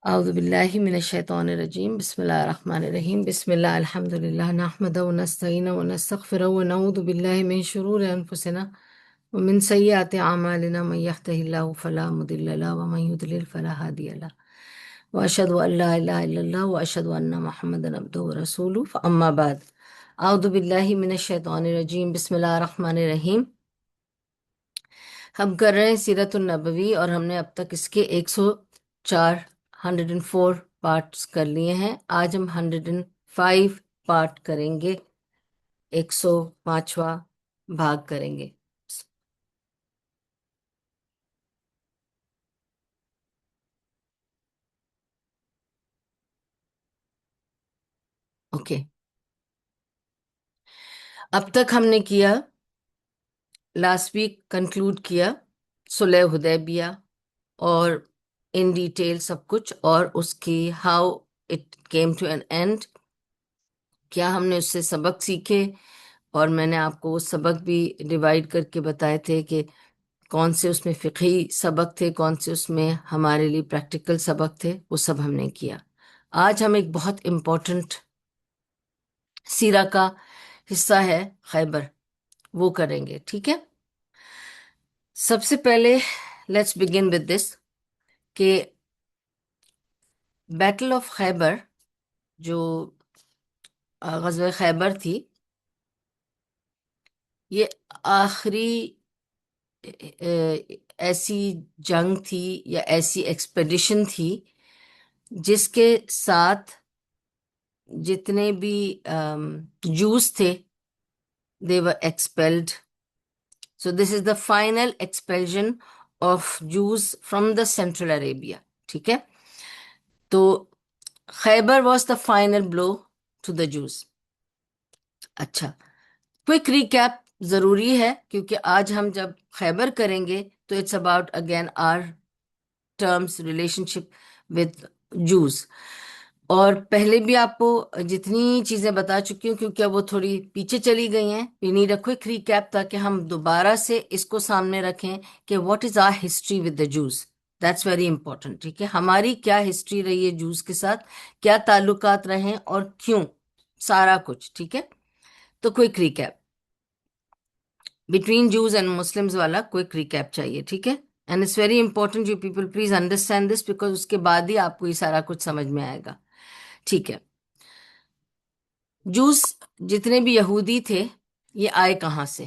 أعوذ بالله من الشيطان الرجيم بسم الله الرحمن الرحيم بسم الله الحمد لله نحمده ونستعينه ونستغفره ونعوذ بالله من شرور أنفسنا ومن سيئات أعمالنا من يهده الله فلا مضل له ومن يضلل فلا هادي له وأشهد أن لا إله إلا الله وأشهد أن محمدا عبده ورسوله فأما بعد أعوذ بالله من الشيطان الرجيم بسم الله الرحمن الرحيم. ہم کر رہے ہیں سیرت النبوی اور ہم نے اب تک اس کے 104 104 پارٹس کر لیے ہیں. آج ہم 105 پارٹ کریں گے، 105واں بھاگ کریں گے. اوکے، اب تک ہم نے کیا، لاسٹ ویک کنکلوڈ کیا صلح حدیبیہ اور ان ڈیٹیل سب کچھ، اور اس کی how it came to an end, کیا ہم نے اس سے سبق سیکھے. اور میں نے آپ کو وہ سبق بھی ڈیوائڈ کر کے بتائے تھے کہ کون سے اس میں فقہی سبق تھے، کون سے اس میں ہمارے لیے پریکٹیکل سبق تھے، وہ سب ہم نے کیا. آج ہم ایک بہت امپورٹنٹ سیرہ کا حصہ ہے خیبر، وہ کریں گے. ٹھیک ہے، سب سے پہلے لیٹس بگن ود دس کہ بیٹل آف خیبر، جو غزوہ خیبر تھی، یہ آخری ایسی جنگ تھی یا ایسی ایکسپیڈیشن تھی جس کے ساتھ جتنے بھی جوز تھے they were expelled. So this is the final expulsion of Jews from the Central Arabia. ٹھیک ہے، تو خیبر was the final blow to the Jews. اچھا، کوئک ریکیپ ضروری ہے کیونکہ آج ہم جب خیبر کریں گے تو it's about again our terms relation with Jews. اور پہلے بھی آپ کو جتنی چیزیں بتا چکی ہوں کیونکہ اب وہ تھوڑی پیچھے چلی گئی ہیں، we need a quick recap تاکہ ہم دوبارہ سے اس کو سامنے رکھیں کہ what is our history with the Jews. That's very important. ٹھیک ہے، ہماری کیا ہسٹری رہی ہے جوز کے ساتھ، کیا تعلقات رہیں اور کیوں، سارا کچھ. ٹھیک ہے، تو quick recap between Jews and Muslims والا کوئک ریکیپ چاہیے. ٹھیک ہے، and it's very important you people please understand this because اس کے بعد ہی آپ کو یہ سارا کچھ سمجھ میں آئے گا. ٹھیک ہے، جوز جتنے بھی یہودی تھے یہ آئے کہاں سے؟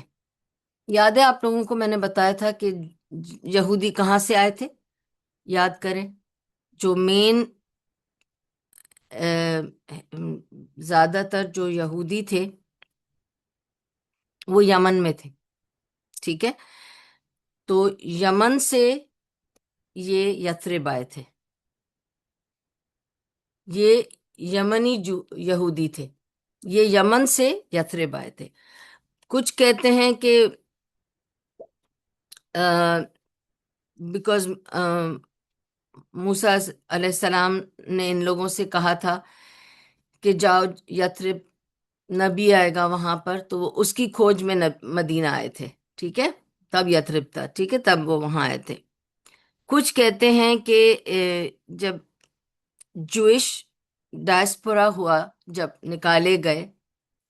یاد ہے آپ لوگوں کو میں نے بتایا تھا کہ یہودی کہاں سے آئے تھے؟ یاد کریں، جو مین زیادہ تر جو یہودی تھے وہ یمن میں تھے. ٹھیک ہے، تو یمن سے یہ یثرب آئے تھے، یہ یمنی یہودی تھے، یہ یمن سے یثرب آئے تھے. کچھ کہتے ہیں کہ بیکاز موسیٰ علیہ السلام نے ان لوگوں سے کہا تھا کہ جاؤ یثرب، نبی آئے گا وہاں پر، تو وہ اس کی کھوج میں مدینہ آئے تھے. ٹھیک ہے، تب یثرب تھا. ٹھیک ہے، تب وہ وہاں آئے تھے. کچھ کہتے ہیں کہ جب جوئش ڈائسپورا ہوا، جب نکالے گئے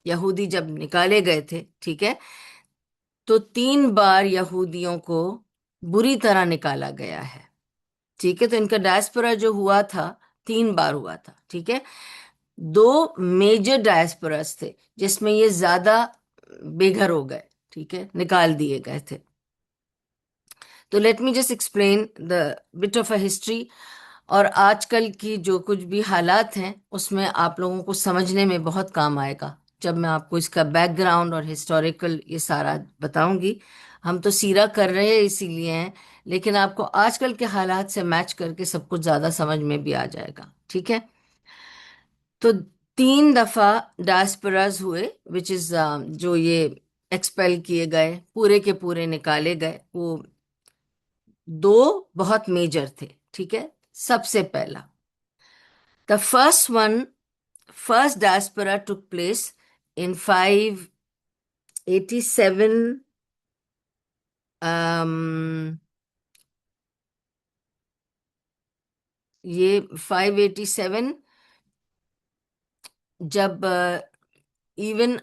یہودی، جب نکالے گئے تھے، ٹھیک ہے، تو 3 بار یہودیوں کو بری طرح نکالا گیا ہے. ٹھیک ہے، تو ان کا ڈائسپورا جو ہوا تھا 3 بار ہوا تھا. ٹھیک ہے، 2 میجر ڈائسپورس تھے جس میں یہ زیادہ بے گھر ہو گئے. ٹھیک ہے، نکال دیے گئے تھے. تو let me just explain the but of a history. اور آج کل کی جو کچھ بھی حالات ہیں اس میں آپ لوگوں کو سمجھنے میں بہت کام آئے گا جب میں آپ کو اس کا بیک گراؤنڈ اور ہسٹوریکل یہ سارا بتاؤں گی. ہم تو سیرہ کر رہے ہیں اسی لیے ہیں، لیکن آپ کو آج کل کے حالات سے میچ کر کے سب کچھ زیادہ سمجھ میں بھی آ جائے گا. ٹھیک ہے، تو 3 دفعہ ڈائسپوراز ہوئے وچ از جو یہ ایکسپیل کیے گئے، پورے کے پورے نکالے گئے. وہ 2 بہت میجر تھے. ٹھیک ہے، سب سے پہلا the first diaspora took place in 587 um, یہ 587، جب ایون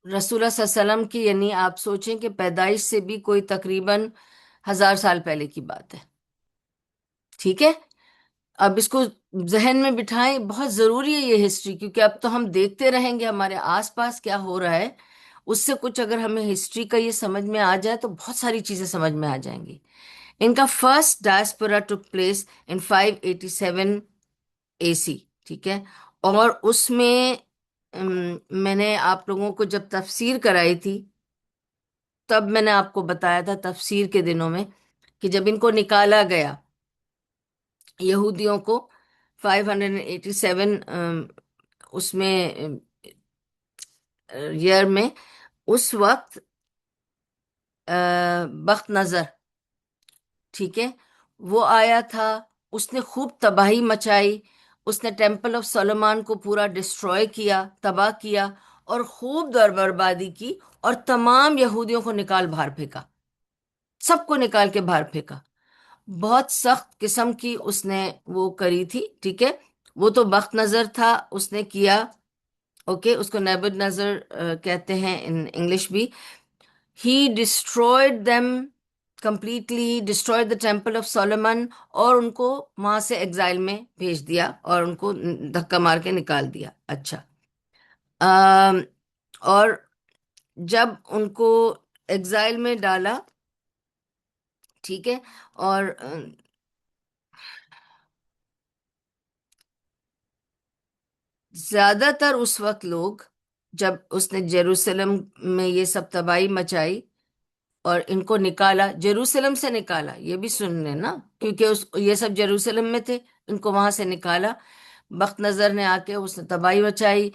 رسول اللہ صلی اللہ علیہ وسلم کی، یعنی آپ سوچیں کہ پیدائش سے بھی کوئی تقریباً 1000 سال پہلے کی بات ہے. ٹھیک ہے، اب اس کو ذہن میں بٹھائیں، بہت ضروری ہے یہ ہسٹری، کیونکہ اب تو ہم دیکھتے رہیں گے ہمارے آس پاس کیا ہو رہا ہے. اس سے کچھ اگر ہمیں ہسٹری کا یہ سمجھ میں آ جائے تو بہت ساری چیزیں سمجھ میں آ جائیں گی. ان کا first diaspora took place in 587 اے سی. ٹھیک ہے، اور اس میں میں نے آپ لوگوں کو جب تفسیر کرائی تھی تب میں نے آپ کو بتایا تھا تفسیر کے دنوں میں کہ جب ان کو نکالا گیا یہودیوں کو 587 اس میں ایئر میں، اس وقت بخت نظر، ٹھیک ہے، وہ آیا تھا. اس نے خوب تباہی مچائی. اس نے ٹیمپل آف سلیمان کو پورا ڈسٹروائے کیا، تباہ کیا، اور خوب در بربادی کی، اور تمام یہودیوں کو نکال باہر پھینکا، سب کو نکال کے باہر پھینکا. بہت سخت قسم کی اس نے وہ کری تھی. ٹھیک ہے، وہ تو بخت نظر تھا، اس نے کیا. اوکے، اس کو نیبد نظر کہتے ہیں ان انگلش بھی. He destroyed them completely, destroyed the temple of Solomon, اور ان کو وہاں سے ایگزائل میں بھیج دیا اور ان کو دھکا مار کے نکال دیا. اچھا، اور جب ان کو ایگزائل میں ڈالا، ٹھیک ہے، اور زیادہ تر اس وقت لوگ، جب اس نے جیروسلم میں یہ سب تباہی مچائی اور ان کو نکالا، جیروسلم سے نکالا، یہ بھی سن لیں نا، کیونکہ یہ سب جیروسلم میں تھے، ان کو وہاں سے نکالا. بخت نظر نے آ کے اس نے تباہی مچائی،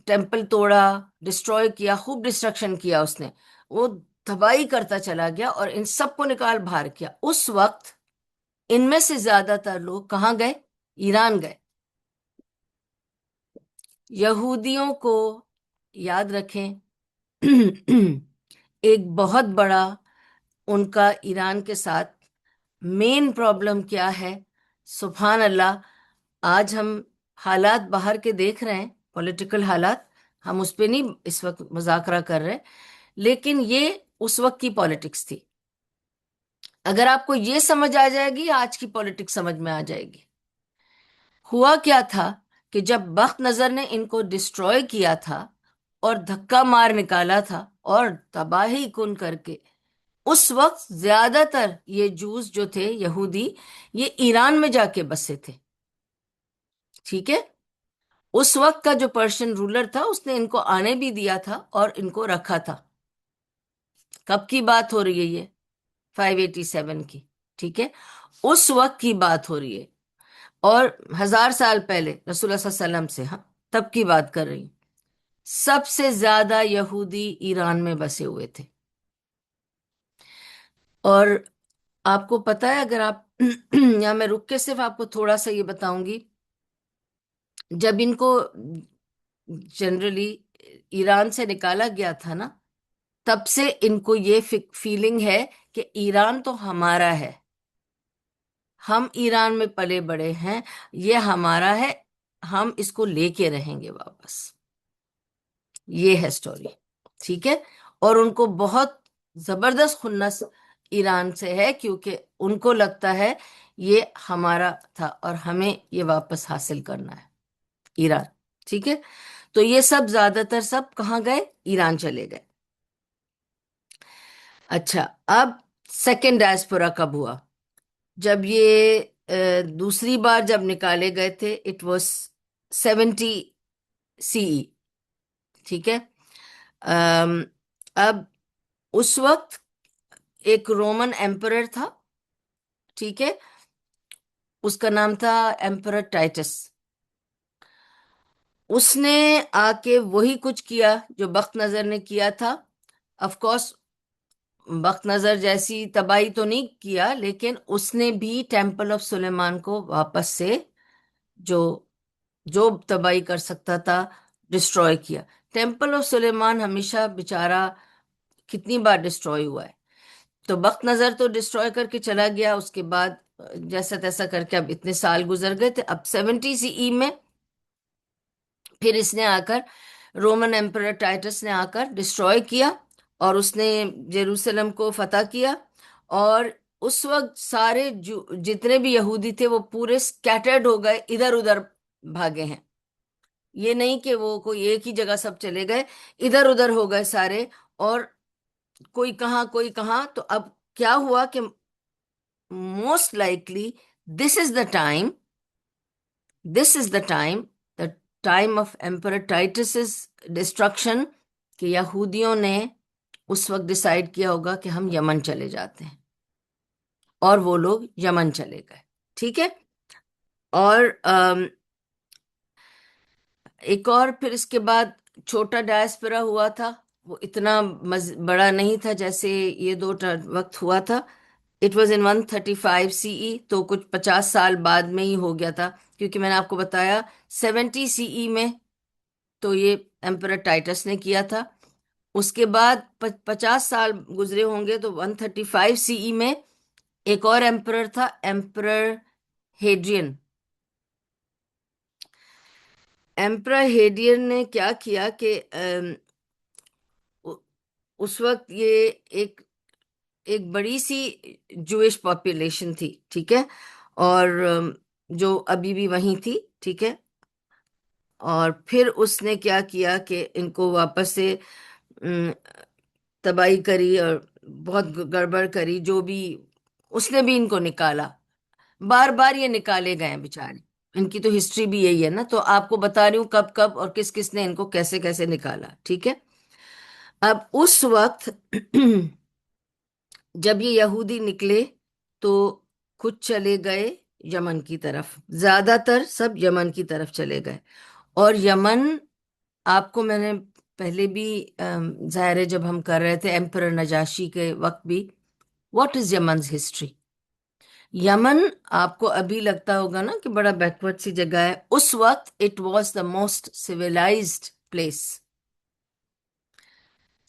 ٹیمپل توڑا، ڈسٹروائے کیا، خوب ڈسٹرکشن کیا اس نے. وہ تباہی کرتا چلا گیا اور ان سب کو نکال باہر کیا. اس وقت ان میں سے زیادہ تر لوگ کہاں گئے؟ ایران گئے. یہودیوں کو یاد رکھیں ایک بہت بڑا ان کا ایران کے ساتھ مین پرابلم کیا ہے؟ سبحان اللہ، آج ہم حالات باہر کے دیکھ رہے ہیں، پولیٹیکل حالات، ہم اس پہ نہیں اس وقت مذاکرہ کر رہے، لیکن یہ اس وقت کی پالیٹکس تھی. اگر آپ کو یہ سمجھ آ جائے گی، آج کی پالیٹکس سمجھ میں آ جائے گی. ہوا کیا تھا کہ جب بخت نظر نے ان کو ڈسٹروائے کیا تھا اور دھکا مار نکالا تھا اور تباہی کن کر کے، اس وقت زیادہ تر یہ جوز جو تھے، یہودی، یہ ایران میں جا کے بسے تھے. ٹھیک ہے، اس وقت کا جو پرشین رولر تھا اس نے ان کو آنے بھی دیا تھا اور ان کو رکھا تھا. کب کی بات ہو رہی ہے یہ؟ 587 کی. ٹھیک ہے، اس وقت کی بات ہو رہی ہے، اور 1000 سال پہلے رسول اللہ صلی اللہ علیہ وسلم سے، ہاں، تب کی بات کر رہی ہوں. سب سے زیادہ یہودی ایران میں بسے ہوئے تھے. اور آپ کو پتہ ہے، اگر آپ یا میں رک کے صرف آپ کو تھوڑا سا یہ بتاؤں گی، جب ان کو جنرلی ایران سے نکالا گیا تھا نا، تب سے ان کو یہ فیلنگ ہے کہ ایران تو ہمارا ہے، ہم ایران میں پلے بڑے ہیں، یہ ہمارا ہے، ہم اس کو لے کے رہیں گے واپس. یہ ہے سٹوری. ٹھیک ہے، اور ان کو بہت زبردست خنس ایران سے ہے، کیونکہ ان کو لگتا ہے یہ ہمارا تھا اور ہمیں یہ واپس حاصل کرنا ہے، ایران. ٹھیک ہے، تو یہ سب زیادہ تر سب کہاں گئے؟ ایران چلے گئے. اچھا، اب سیکنڈ ڈائسپورا کب ہوا؟ جب یہ دوسری بار جب نکالے گئے تھے، اٹ واز 70 CE. ٹھیک ہے، اب اس وقت ایک رومن ایمپرر تھا. ٹھیک ہے، اس کا نام تھا ایمپرر ٹائٹس. اس نے آ کے وہی کچھ کیا جو بخت نظر نے کیا تھا. آف کورس بخت نظر جیسی تباہی تو نہیں کیا، لیکن اس نے بھی ٹیمپل آف سلیمان کو واپس سے جو جو تباہی کر سکتا تھا ڈسٹروائے کیا. ٹیمپل آف سلیمان ہمیشہ بیچارہ کتنی بار ڈسٹروائے ہوا ہے. تو بخت نظر تو ڈسٹروائے کر کے چلا گیا. اس کے بعد جیسا تیسا کر کے اب اتنے سال گزر گئے تھے. اب 70 CE میں پھر اس نے آ کر، رومن ایمپرر ٹائٹس نے آ کر ڈسٹروائے کیا، اور اس نے جیروسلم کو فتح کیا. اور اس وقت سارے جتنے بھی یہودی تھے وہ پورے سکیٹرڈ ہو گئے، ادھر ادھر بھاگے ہیں. یہ نہیں کہ وہ کوئی ایک ہی جگہ سب چلے گئے، ادھر ادھر ہو گئے سارے. اور کوئی کہاں کوئی کہاں. تو اب کیا ہوا کہ most likely this is the time this is the time the time of emperor tights destruction, کہ یہودیوں نے اس وقت ڈسائیڈ کیا ہوگا کہ ہم یمن چلے جاتے ہیں، اور وہ لوگ یمن چلے گئے. ٹھیک ہے. اور ایک اور پھر اس کے بعد چھوٹا ڈائسپرا ہوا تھا. وہ اتنا بڑا نہیں تھا جیسے یہ دو وقت ہوا تھا. اٹ واز ان 135 CE، تو کچھ 50 سال بعد میں ہی ہو گیا تھا، کیونکہ میں نے آپ کو بتایا 70 CE میں تو یہ ایمپرر ٹائٹس نے کیا تھا. اس کے بعد 50 سال گزرے ہوں گے تو 135 CE میں ایک اور ایمپرر تھا، ایمپرر ہیڈرین. ایمپرر ہیڈرین نے کیا کیا کہ اس وقت یہ ایک بڑی سی جوئش پاپولیشن تھی. ٹھیک ہے. اور جو ابھی بھی وہیں تھی. ٹھیک ہے. اور پھر اس نے کیا کیا کہ ان کو واپس سے تباہی کری اور بہت گڑبڑ کری. جو بھی اس نے بھی ان کو نکالا، بار بار یہ نکالے گئے ہیں بیچارے. ان کی تو ہسٹری بھی یہی ہے نا، تو آپ کو بتا رہی ہوں کب کب اور کس کس نے ان کو کیسے کیسے نکالا. ٹھیک ہے. اب اس وقت جب یہ یہودی نکلے تو کچھ چلے گئے یمن کی طرف، زیادہ تر سب یمن کی طرف چلے گئے. اور یمن، آپ کو میں نے پہلے بھی ظاہر ہے جب ہم کر رہے تھے ایمپرر نجاشی کے وقت بھی، واٹ از یمنز ہسٹری. یمن آپ کو ابھی لگتا ہوگا نا کہ بڑا بیکورڈ سی جگہ ہے، اس وقت it was the most civilised place.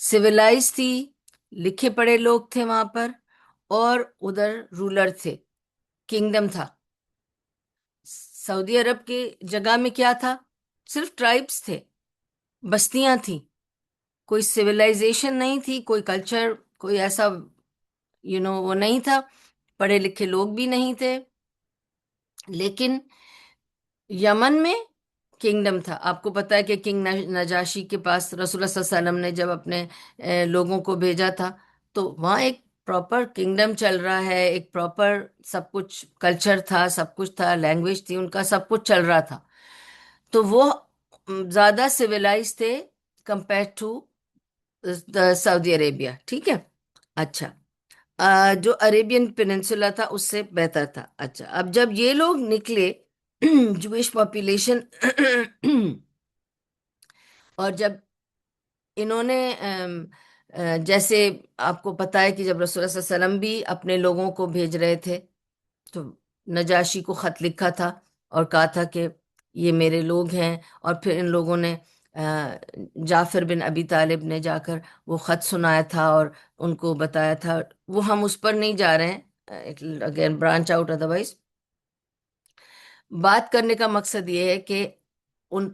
Civilise تھی، لکھے پڑھے لوگ تھے وہاں پر، اور ادھر رولر تھے، کنگڈم تھا. سعودی عرب کی جگہ میں کیا تھا؟ صرف ٹرائبس تھے، بستیاں تھیں، کوئی سویلائزیشن نہیں تھی، کوئی کلچر، کوئی ایسا وہ نہیں تھا، پڑھے لکھے لوگ بھی نہیں تھے. لیکن یمن میں کنگڈم تھا. آپ کو پتا ہے کہ کنگ نجاشی کے پاس رسول اللہ صلی اللہ علیہ وسلم نے جب اپنے لوگوں کو بھیجا تھا تو وہاں ایک پراپر کنگڈم چل رہا ہے، ایک پراپر سب کچھ کلچر تھا، سب کچھ تھا، لینگویج تھی ان کا، سب کچھ چل رہا تھا. تو وہ زیادہ سویلائز تھے کمپیئر ٹو سعودی عربیہ. ٹھیک ہے. اچھا، جو عریبین پیننسولا تھا اس سے بہتر تھا. اچھا، اب جب یہ لوگ نکلے جوئش پاپولیشن اور جب انہوں نے جیسے آپ کو پتا ہے کہ جب رسول اللہ صلی اللہ علیہ وسلم بھی اپنے لوگوں کو بھیج رہے تھے تو نجاشی کو خط لکھا تھا اور کہا تھا کہ یہ میرے لوگ ہیں. اور پھر ان لوگوں نے جعفر بن ابی طالب نے جا کر وہ خط سنایا تھا اور ان کو بتایا تھا. وہ ہم اس پر نہیں جا رہے ہیں، اگین برانچ آؤٹ ادروائز. بات کرنے کا مقصد یہ ہے کہ ان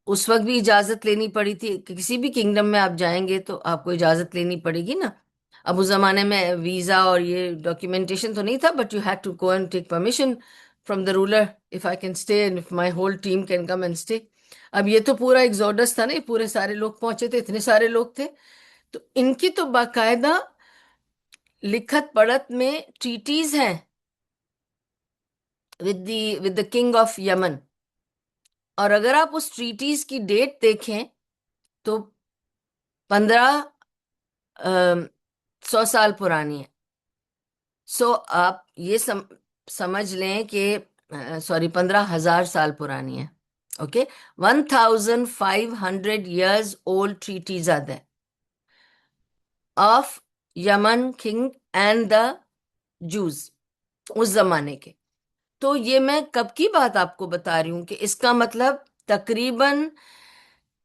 اس وقت بھی اجازت لینی پڑی تھی کہ کسی بھی کنگڈم میں آپ جائیں گے تو آپ کو اجازت لینی پڑے گی نا. اب اس زمانے میں ویزا اور یہ ڈاکیومنٹیشن تو نہیں تھا، but you had to go and take permission from the ruler if I can stay and if my whole team can come and stay. اب یہ تو پورا ایگزوڈس تھا نا، یہ پورے سارے لوگ پہنچے تھے، اتنے سارے لوگ تھے. تو ان کی تو باقاعدہ لکھت پڑھت میں ٹریٹیز ہیں ود دا کنگ آف یمن. اور اگر آپ اس ٹریٹیز کی ڈیٹ دیکھیں تو 1500 سال پرانی ہے. سو آپ یہ سمجھ لیں کہ سوری 15,000 سال پرانی ہے. Okay. 1,500 years old treaties are there of Yemen king and the Jews اس زمانے کے. تو یہ میں کب کی بات آپ کو بتا رہی ہوں کہ اس کا مطلب تقریباً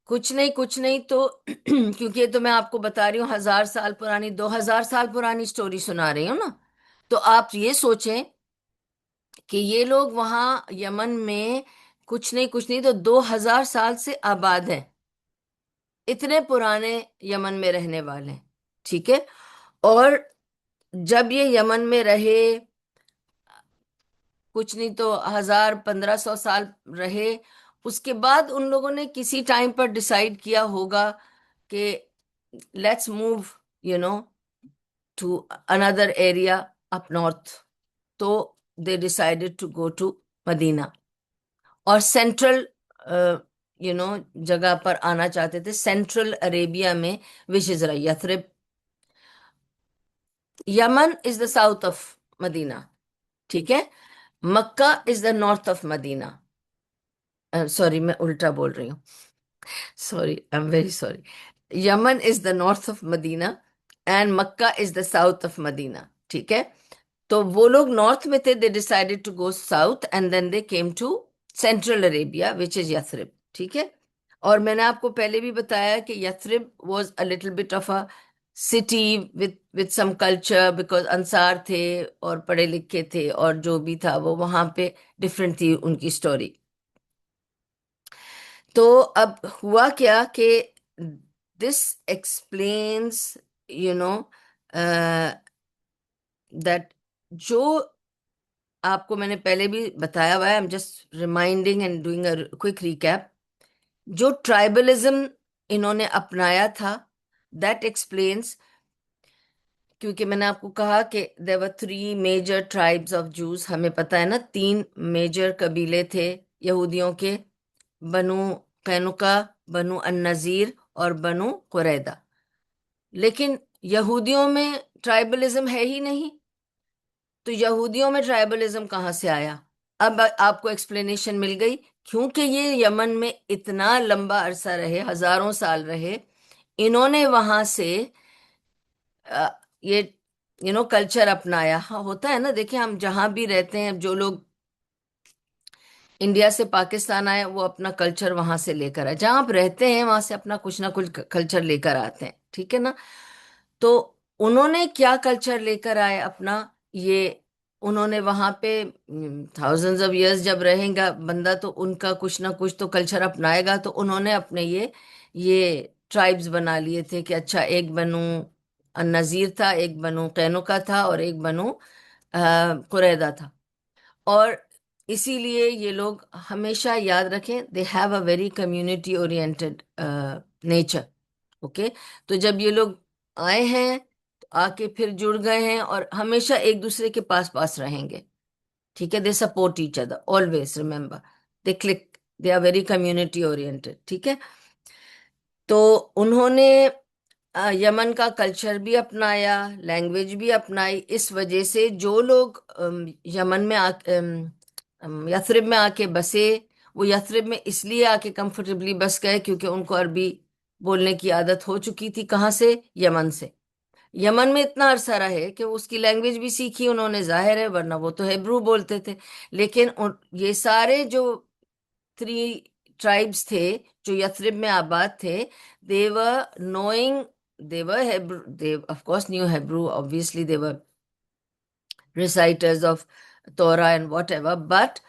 کچھ نہیں تو کیونکہ یہ تو میں آپ کو بتا رہی ہوں 1,000 سال پرانی، 2,000 سال پرانی سٹوری سنا رہی ہوں نا. تو آپ یہ سوچیں کہ یہ لوگ وہاں یمن میں کچھ نہیں تو 2000 سال سے آباد ہیں، اتنے پرانے یمن میں رہنے والے ہیں، ٹھیک ہے۔ اور جب یہ یمن میں رہے، کچھ نہیں تو 1000 1500 سال رہے، اس کے بعد ان لوگوں نے کسی ٹائم پر ڈسائیڈ کیا ہوگا کہ let's move you know to another area up north, تو they decided to go to Medina, اور سینٹرل جگہ پر آنا چاہتے تھے، سینٹرل عربیہ میں، which is Yathrib. Yemen is the south of Medina, ٹھیک ہے۔ Mecca is the north of Medina, sorry میں الٹا بول رہی ہوں، sorry I am very sorry. Yemen is the north of Medina and Mecca is the south of Medina, ٹھیک ہے۔ تو وہ لوگ نارتھ میں تھے، they decided to go south and then they came to central Arabia which is Yathrib, ٹھیک ہے۔ اور میں نے آپ کو پہلے بھی بتایا کہ Yathrib was a little bit of a city with some culture because انصار تھے اور پڑھے لکھے تھے، اور جو بھی تھا وہ وہاں پہ ڈفرینٹ تھی ان کی سٹوری۔ تو اب ہوا کیا کہ دس ایکسپلینس یو نو دیٹ، جو آپ کو میں نے پہلے بھی بتایا ہوا ہے، I'm just reminding and doing a quick recap، جو ٹرائبلزم انہوں نے اپنایا تھا، دیٹ ایکسپلینس، کیونکہ میں نے آپ کو کہا کہ there were 3 major tribes of Jews، ہمیں پتہ ہے نا 3 میجر قبیلے تھے یہودیوں کے، بنو قینقاع، بنو النذیر اور بنو قریظہ۔ لیکن یہودیوں میں ٹرائبلزم ہے ہی نہیں، تو یہودیوں میں ٹرائبلزم کہاں سے آیا؟ اب آپ کو ایکسپلینیشن مل گئی، کیونکہ یہ یمن میں اتنا لمبا عرصہ رہے، ہزاروں سال رہے، انہوں نے وہاں سے یہ کلچر اپنایا۔ ہاں ہوتا ہے نا، دیکھیں ہم جہاں بھی رہتے ہیں، جو لوگ انڈیا سے پاکستان آئے وہ اپنا کلچر وہاں سے لے کر آئے، جہاں آپ رہتے ہیں وہاں سے اپنا کچھ نہ کچھ کلچر لے کر آتے ہیں، ٹھیک ہے نا۔ تو انہوں نے کیا کلچر لے کر آئے اپنا، یہ انہوں نے وہاں پہ تھاؤزنڈز آف ایئرس جب رہیں گا بندہ، تو ان کا کچھ نہ کچھ تو کلچر اپنائے گا، تو انہوں نے اپنے یہ ٹرائبز بنا لیے تھے کہ اچھا ایک بنو النذیر تھا، ایک بنو قینقاع تھا، اور ایک بنو قریظہ تھا۔ اور اسی لیے یہ لوگ ہمیشہ یاد رکھیں، they have a very community oriented nature, okay. تو جب یہ لوگ آئے ہیں تو آ کے پھر جڑ گئے ہیں، اور ہمیشہ ایک دوسرے کے پاس پاس رہیں گے، ٹھیک ہے۔ They support each other always, remember they clique, they are very community oriented, ٹھیک ہے۔ تو انہوں نے یمن کا کلچر بھی اپنایا، لینگویج بھی اپنائی، اس وجہ سے جو لوگ یمن میں یثرب میں آ کے بسے، وہ یثرب میں اس لیے آ کے کمفرٹیبلی بس گئے کیونکہ ان کو عربی بولنے کی عادت ہو چکی تھی، کہاں سے؟ یمن سے۔ یمن میں اتنا عرصہ رہے کہ اس کی لینگویج بھی سیکھی انہوں نے، ظاہر ہے، ورنہ وہ تو ہیبرو بولتے تھے۔ لیکن یہ سارے جو 3 ٹرائبس تھے جو یثرب میں آباد تھے، they were knowing، they were Hebrew، they of course knew Hebrew، obviously they were reciters of Torah and whatever، but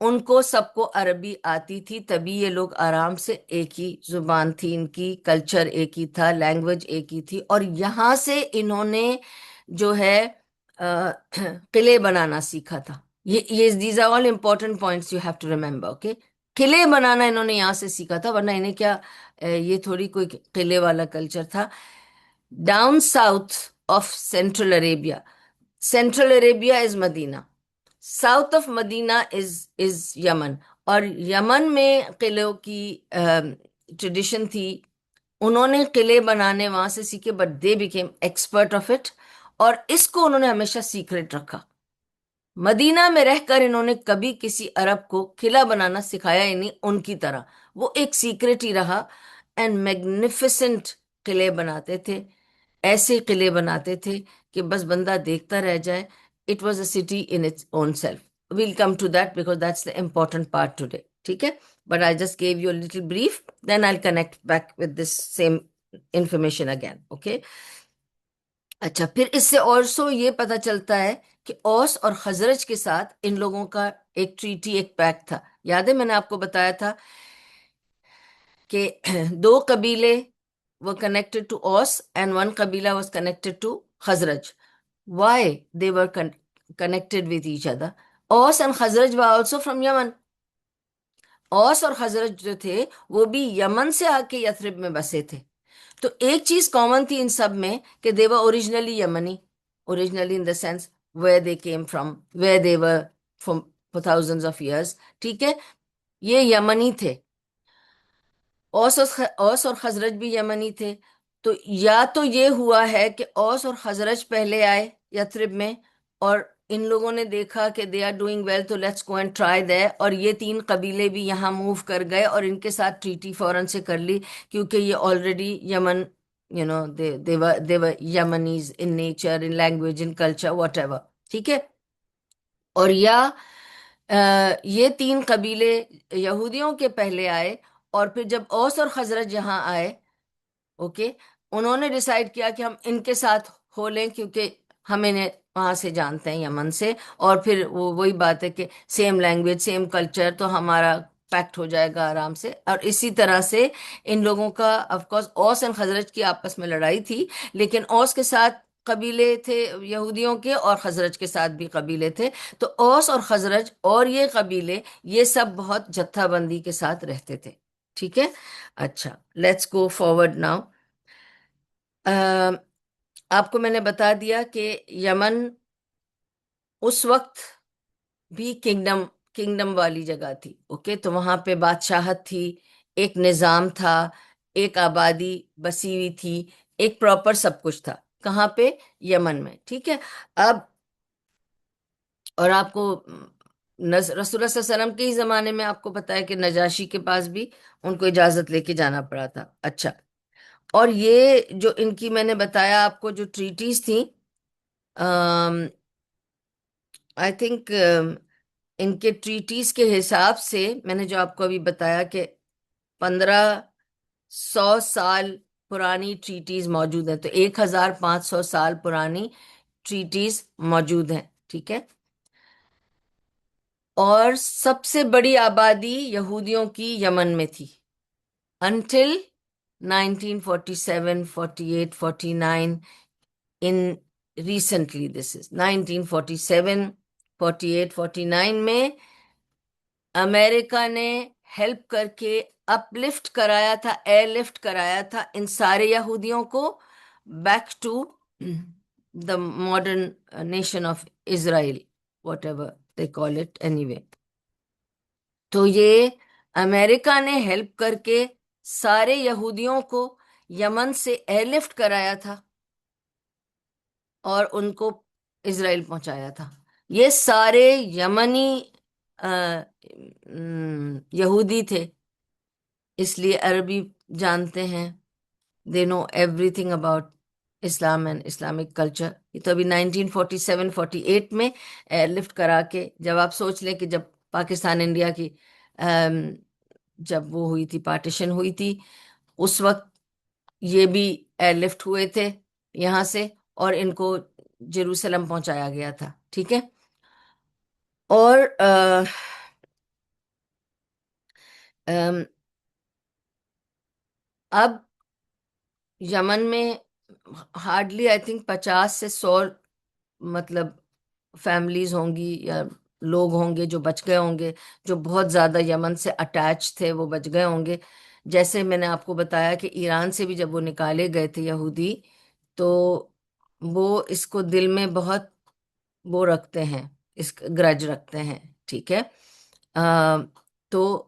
ان کو سب کو عربی آتی تھی، تبھی یہ لوگ آرام سے، ایک ہی زبان تھی ان کی، کلچر ایک ہی تھا، لینگویج ایک ہی تھی، اور یہاں سے انہوں نے جو ہے قلعے بنانا سیکھا تھا۔ یہ these are all important points you have to remember, okay. قلعے بنانا انہوں نے یہاں سے سیکھا تھا، ورنہ انہیں کیا یہ تھوڑی کوئی قلعے والا کلچر تھا۔ Down south of central Arabia, central Arabia is Medina, south of Medina is Yemen, اور یمن میں قلعوں کی ٹریڈیشن تھی، انہوں نے قلعے بنانے وہاں سے سیکھے، but they became expert of it, اور اس کو انہوں نے ہمیشہ سیکریٹ رکھا۔ مدینہ میں رہ کر انہوں نے کبھی کسی عرب کو قلعہ بنانا سکھایا ہی نہیں ان کی طرح، وہ ایک سیکریٹ ہی رہا، اینڈ میگنیفیسنٹ قلعے بناتے تھے، ایسے قلعے بناتے تھے کہ بس بندہ دیکھتا رہ جائے۔ It was a city in its own self, we'll come to that because that's the important part today, ٹھیک ہے۔ But I just give you a little brief, then I connect back with this same information again, okay. اچھا، پھر اس سے اور سو یہ پتا چلتا ہے کہ اوس اور خزرج کے ساتھ ان لوگوں کا ایک ٹریٹی، ایک پیکٹ تھا. یاد ہے میں نے آپ کو بتایا تھا کہ دو قبیلے were connected to اوس and one قبیلہ was connected to Khazraj. Why they were connected with each other? اوس and Khazraj were also from یمن. اوس اور خزرج جو تھے وہ بھی یمن سے آ کے یثرب میں بسے تھے. تو ایک چیز کامن تھی ان سب میں کہ they were originally یمنی. Originally in the sense where they came from, where they were from for thousands of years. ٹھیک ہے، یہ یمنی تھے. اوس اور خزرج بھی یمنی تھے. تو یا تو یہ ہوا ہے کہ اوس اور خزرج پہلے آئے یثرب میں، اور ان لوگوں نے دیکھا کہ دے آر ڈوئنگ ویل تو لیٹس گو اینڈ ٹرائی دیر، اور یہ تین قبیلے بھی یہاں موو کر گئے اور ان کے ساتھ ٹریٹی فوراً سے کر لی، کیونکہ یہ already Yemen, they were Yemenis in nature, in language, in culture, whatever. ٹھیک ہے. اور یا یہ تین قبیلے یہودیوں کے پہلے آئے، اور پھر جب اوس اور خزرج یہاں آئے، اوکے، انہوں نے ڈیسائیڈ کیا کہ ہم ان کے ساتھ ہو لیں، کیونکہ ہم انہیں وہاں سے جانتے ہیں یمن سے، اور پھر وہی بات ہے کہ سیم لینگویج، سیم کلچر، تو ہمارا پیکٹ ہو جائے گا آرام سے. اور اسی طرح سے ان لوگوں کا آف کورس اوس اینڈ خزرج کی آپس میں لڑائی تھی، لیکن اوس کے ساتھ قبیلے تھے یہودیوں کے اور خزرج کے ساتھ بھی قبیلے تھے. تو اوس اور خزرج اور یہ قبیلے، یہ سب بہت جتھا بندی کے ساتھ رہتے تھے. ٹھیک ہے. اچھا، لیٹس گو فارورڈ ناؤ. آپ کو میں نے بتا دیا کہ یمن اس وقت بھی کنگڈم والی جگہ تھی. اوکے، تو وہاں پہ بادشاہت تھی، ایک نظام تھا، ایک آبادی بسی ہوئی تھی، ایک پراپر سب کچھ تھا. کہاں پہ؟ یمن میں. ٹھیک ہے. اب اور آپ کو رسول اللہ صلی اللہ علیہ وسلم کے ہی زمانے میں آپ کو پتا ہے کہ نجاشی کے پاس بھی ان کو اجازت لے کے جانا پڑا تھا. اچھا، اور یہ جو ان کی میں نے بتایا آپ کو جو ٹریٹیز تھیں، آئی تھنک ان کے ٹریٹیز کے حساب سے میں نے جو آپ کو ابھی بتایا کہ 1500 سال پرانی ٹریٹیز موجود ہیں. تو 1500 سال پرانی ٹریٹیز موجود ہیں. ٹھیک ہے. اور سب سے بڑی آبادی یہودیوں کی یمن میں تھی انٹل 1947 48 49. ان ریسنٹلی دس از 1947 48 49 میں امریکہ نے ہیلپ کر کے اپ لفٹ کرایا تھا، ایئر لفٹ کرایا تھا ان سارے یہودیوں کو back to the modern nation of Israel, whatever they call it anyway. تو یہ امریکہ نے ہیلپ کر کے سارے یہودیوں کو یمن سے ایئر لفٹ کرایا تھا اور ان کو اسرائیل پہنچایا تھا. یہ سارے یمنی یہودی تھے، اس لیے عربی جانتے ہیں. They know everything about Islam and Islamic culture. یہ تو ابھی 1947 48 میں ایئر لفٹ کرا کے، جب آپ سوچ لیں کہ جب پاکستان انڈیا کی جب وہ ہوئی تھی، پارٹیشن ہوئی تھی، اس وقت یہ بھی ایئر لفٹ ہوئے تھے یہاں سے، اور ان کو جیروسلم پہنچایا گیا تھا. ٹھیک ہے. اور اب یمن میں ہارڈلی آئی تھنک 50 سے 100 مطلب فیملیز ہوں گی یا لوگ ہوں گے جو بچ گئے ہوں گے، جو بہت زیادہ یمن سے اٹیچ تھے وہ بچ گئے ہوں گے. جیسے میں نے آپ کو بتایا کہ ایران سے بھی جب وہ نکالے گئے تھے یہودی، تو وہ اس کو دل میں بہت وہ رکھتے ہیں، اس گرج رکھتے ہیں. ٹھیک ہے. تو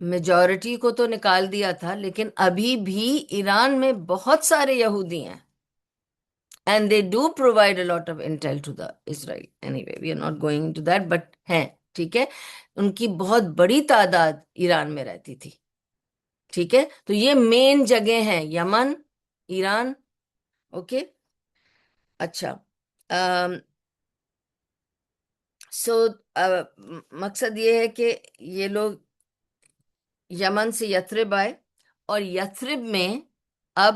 میجورٹی کو تو نکال دیا تھا، لیکن ابھی بھی ایران میں بہت سارے یہودی ہیں. And they do provide a lot of intel to the Israel. Anyway, we are not going into that, but ہیں. ٹھیک ہے. ان کی بہت بڑی تعداد ایران میں رہتی تھی. ٹھیک ہے. تو یہ مین جگہ ہیں، یمن، ایران. اوکے. اچھا. سو مقصد یہ ہے کہ یہ لوگ یمن سے یثرب آئے، اور یثرب میں اب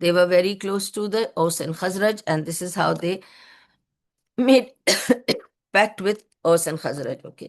they were very close to the Aus and Khazraj, and this is how they made pact with Aus and Khazraj. Okay.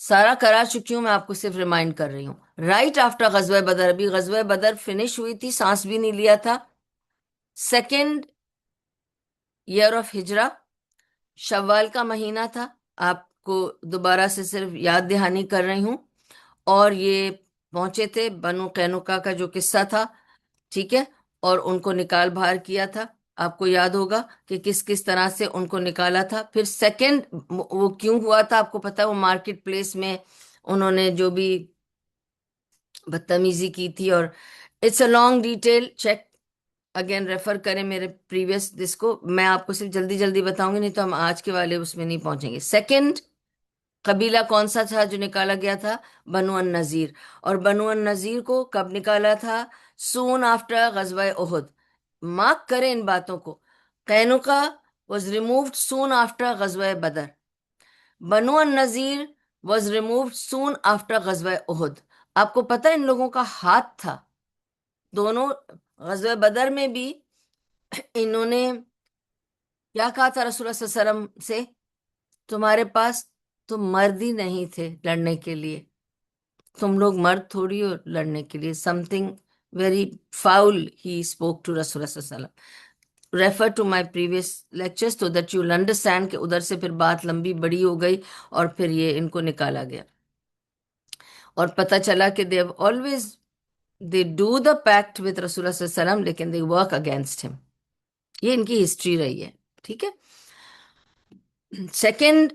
سارا کرا چکی ہوں، میں آپ کو صرف ریمائنڈ کر رہی ہوں. رائٹ آفٹر غزوہ بدر، ابھی غزوہ بدر فنش ہوئی تھی، سانس بھی نہیں لیا تھا. سیکنڈ ایئر آف ہجرا، شوال کا مہینہ تھا. آپ کو دوبارہ سے صرف یاد دہانی کر رہی ہوں. اور یہ پہنچے تھے بنو قینقاع کا جو قصہ تھا، ٹھیک ہے، اور ان کو نکال باہر کیا تھا. آپ کو یاد ہوگا کہ کس کس طرح سے ان کو نکالا تھا. پھر سیکنڈ وہ کیوں ہوا تھا آپ کو پتا ہے، وہ مارکیٹ پلیس میں انہوں نے جو بھی بدتمیزی کی تھی. اور it's a long detail, check again, refer کریں میرے پریویس دس کو. میں آپ کو صرف جلدی جلدی بتاؤں گی، نہیں تو ہم آج کے والے اس میں نہیں پہنچیں گے. سیکنڈ قبیلہ کون سا تھا جو نکالا گیا تھا؟ بنو النذیر. اور بنو النذیر کو کب نکالا تھا؟ سون آفٹر غزوہ احد. مارک کریں ان باتوں کو. قینقاع واز ریمووڈ سون آفٹر غزوہ بدر. بنو النذیر واز ریمووڈ سون آفٹر غزوہ احد. آپ کو پتہ ان لوگوں کا ہاتھ تھا دونوں. غزوہ بدر میں بھی انہوں نے کیا کہا تھا رسول اللہ صلی اللہ علیہ وسلم سے؟ تمہارے پاس تو مرد ہی نہیں تھے لڑنے کے لیے، تم لوگ مرد تھوڑی ہو لڑنے کے لیے. Something very foul he spoke to رسول اللہ صلی اللہ علیہ وسلم. Refer to my previous lectures تو دیٹ یو ول انڈرسٹینڈ کہ ادھر سے پھر بات لمبی بڑی ہو گئی اور پھر یہ ان کو نکالا گیا. اور پتہ چلا کہ they always they do the packet with رسول اللہ صلی اللہ علیہ وسلم لیکن دے ورک اگینسٹ ہم. یہ ان کی ہسٹری رہی ہے، ٹھیک ہے. سیکنڈ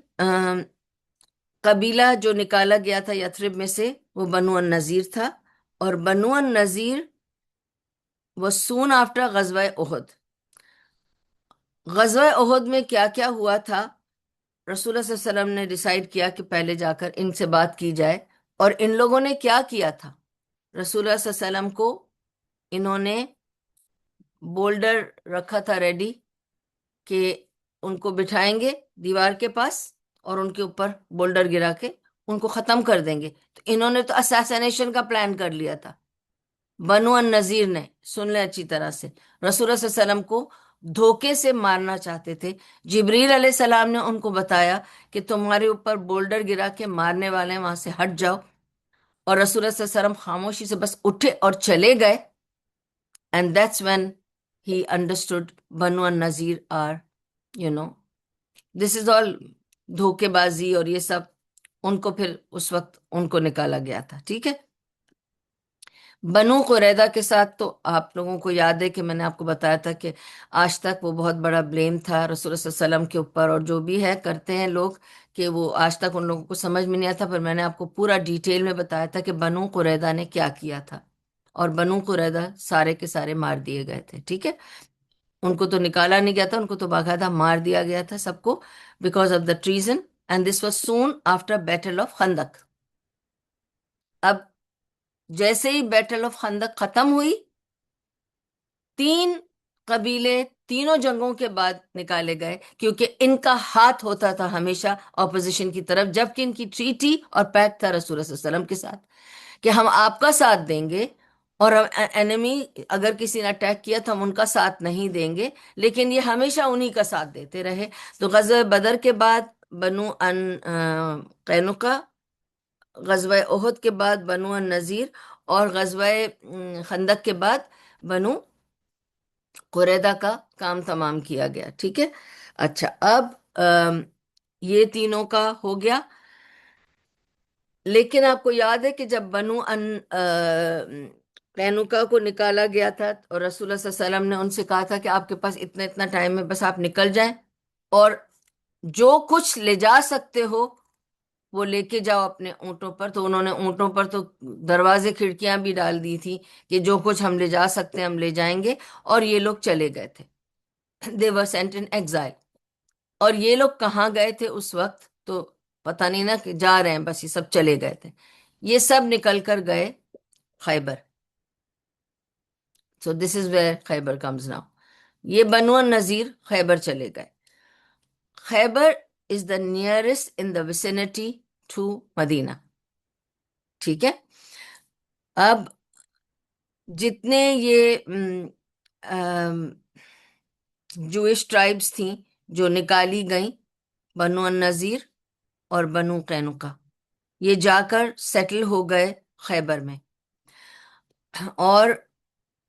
قبیلہ جو نکالا گیا تھا یثرب میں سے وہ بنو النذیر تھا. اور بنو النذیر وہ سون آفٹر غزوہ احد. غزوہ احد میں کیا کیا ہوا تھا؟ رسول اللہ صلی اللہ علیہ وسلم نے ڈیسائیڈ کیا کہ پہلے جا کر ان سے بات کی جائے. اور ان لوگوں نے کیا کیا تھا؟ رسول اللہ صلی اللہ علیہ وسلم کو انہوں نے بولڈر رکھا تھا ریڈی کہ ان کو بٹھائیں گے دیوار کے پاس اور ان کے اوپر بولڈر گرا کے ان کو ختم کر دیں گے. تو انہوں نے تو اساسینیشن کا پلان کر لیا تھا. بنو النذیر نے، سن لیں اچھی طرح سے، رسول اللہ صلی اللہ علیہ وسلم کو دھوکے سے مارنا چاہتے تھے. جبریل علیہ السلام نے ان کو بتایا کہ تمہارے اوپر بولڈر گرا کے مارنے والے ہیں، وہاں سے ہٹ جاؤ. اور رسول اللہ صلی اللہ علیہ وسلم خاموشی سے بس اٹھے اور چلے گئے. And that's when he understood بنو النذیر آر یو نو دس از آل دھوکے بازی اور یہ سب. ان کو پھر اس وقت ان کو نکالا گیا تھا، ٹھیک ہے. بنو قریظہ کے ساتھ تو آپ لوگوں کو یاد ہے کہ میں نے آپ کو بتایا تھا کہ آج تک وہ بہت بڑا بلیم تھا رسول اللہ صلی اللہ علیہ وسلم کے اوپر. اور جو بھی ہے کرتے ہیں لوگ کہ وہ آج تک ان لوگوں کو سمجھ میں نہیں آتا. پر میں نے آپ کو پورا ڈیٹیل میں بتایا تھا کہ بنو قریظہ نے کیا کیا تھا. اور بنو قریظہ سارے کے سارے مار دیے گئے تھے، ٹھیک ہے. ان کو تو نکالا نہیں گیا تھا، ان کو تو باقاعدہ مار دیا گیا تھا سب کو، because of the treason. And this was soon after battle of خندق. اب جیسے ہی بیٹل آف خندق ختم ہوئی، تین قبیلے تینوں جنگوں کے بعد نکالے گئے کیونکہ ان کا ہاتھ ہوتا تھا ہمیشہ اپوزیشن کی طرف، جبکہ ان کی ٹریٹی اور پیکٹ تھا رسول اللہ صلی اللہ علیہ وسلم کے ساتھ کہ ہم آپ کا ساتھ دیں گے اور اینمی اگر کسی نے اٹیک کیا تو ہم ان کا ساتھ نہیں دیں گے. لیکن یہ ہمیشہ انہی کا ساتھ دیتے رہے. تو غزوہ بدر کے بعد بنو قینقاع، غزوہ احد کے بعد بنو النذیر، اور غزوہ خندق کے بعد بنو قریظہ کا کام تمام کیا گیا، ٹھیک ہے. اچھا، اب یہ تینوں کا ہو گیا. لیکن آپ کو یاد ہے کہ جب بنو قینقاع کو نکالا گیا تھا اور رسول اللہ صلی اللہ علیہ وسلم نے ان سے کہا تھا کہ آپ کے پاس اتنا اتنا ٹائم ہے، بس آپ نکل جائیں اور جو کچھ لے جا سکتے ہو وہ لے کے جاؤ اپنے اونٹوں پر. تو انہوں نے اونٹوں پر تو دروازے کھڑکیاں بھی ڈال دی تھی کہ جو کچھ ہم لے جا سکتے ہیں ہم لے جائیں گے. اور یہ لوگ چلے گئے تھے. they were sent in exile. اور یہ لوگ کہاں گئے تھے اس وقت تو پتہ نہیں نا، کہ جا رہے ہیں بس، یہ سب چلے گئے تھے. یہ سب نکل کر گئے Khaybar. So this is where Khaybar comes now. یہ بنو النذیر خیبر چلے گئے. Khaybar is the nearest in the vicinity to Medina, ٹھیک ہے. اب جتنے یہ جوئش ٹرائبس تھیں جو نکالی گئیں، بنو النذیر اور بنو قینقاع، یہ جا کر سیٹل ہو گئے خیبر میں. اور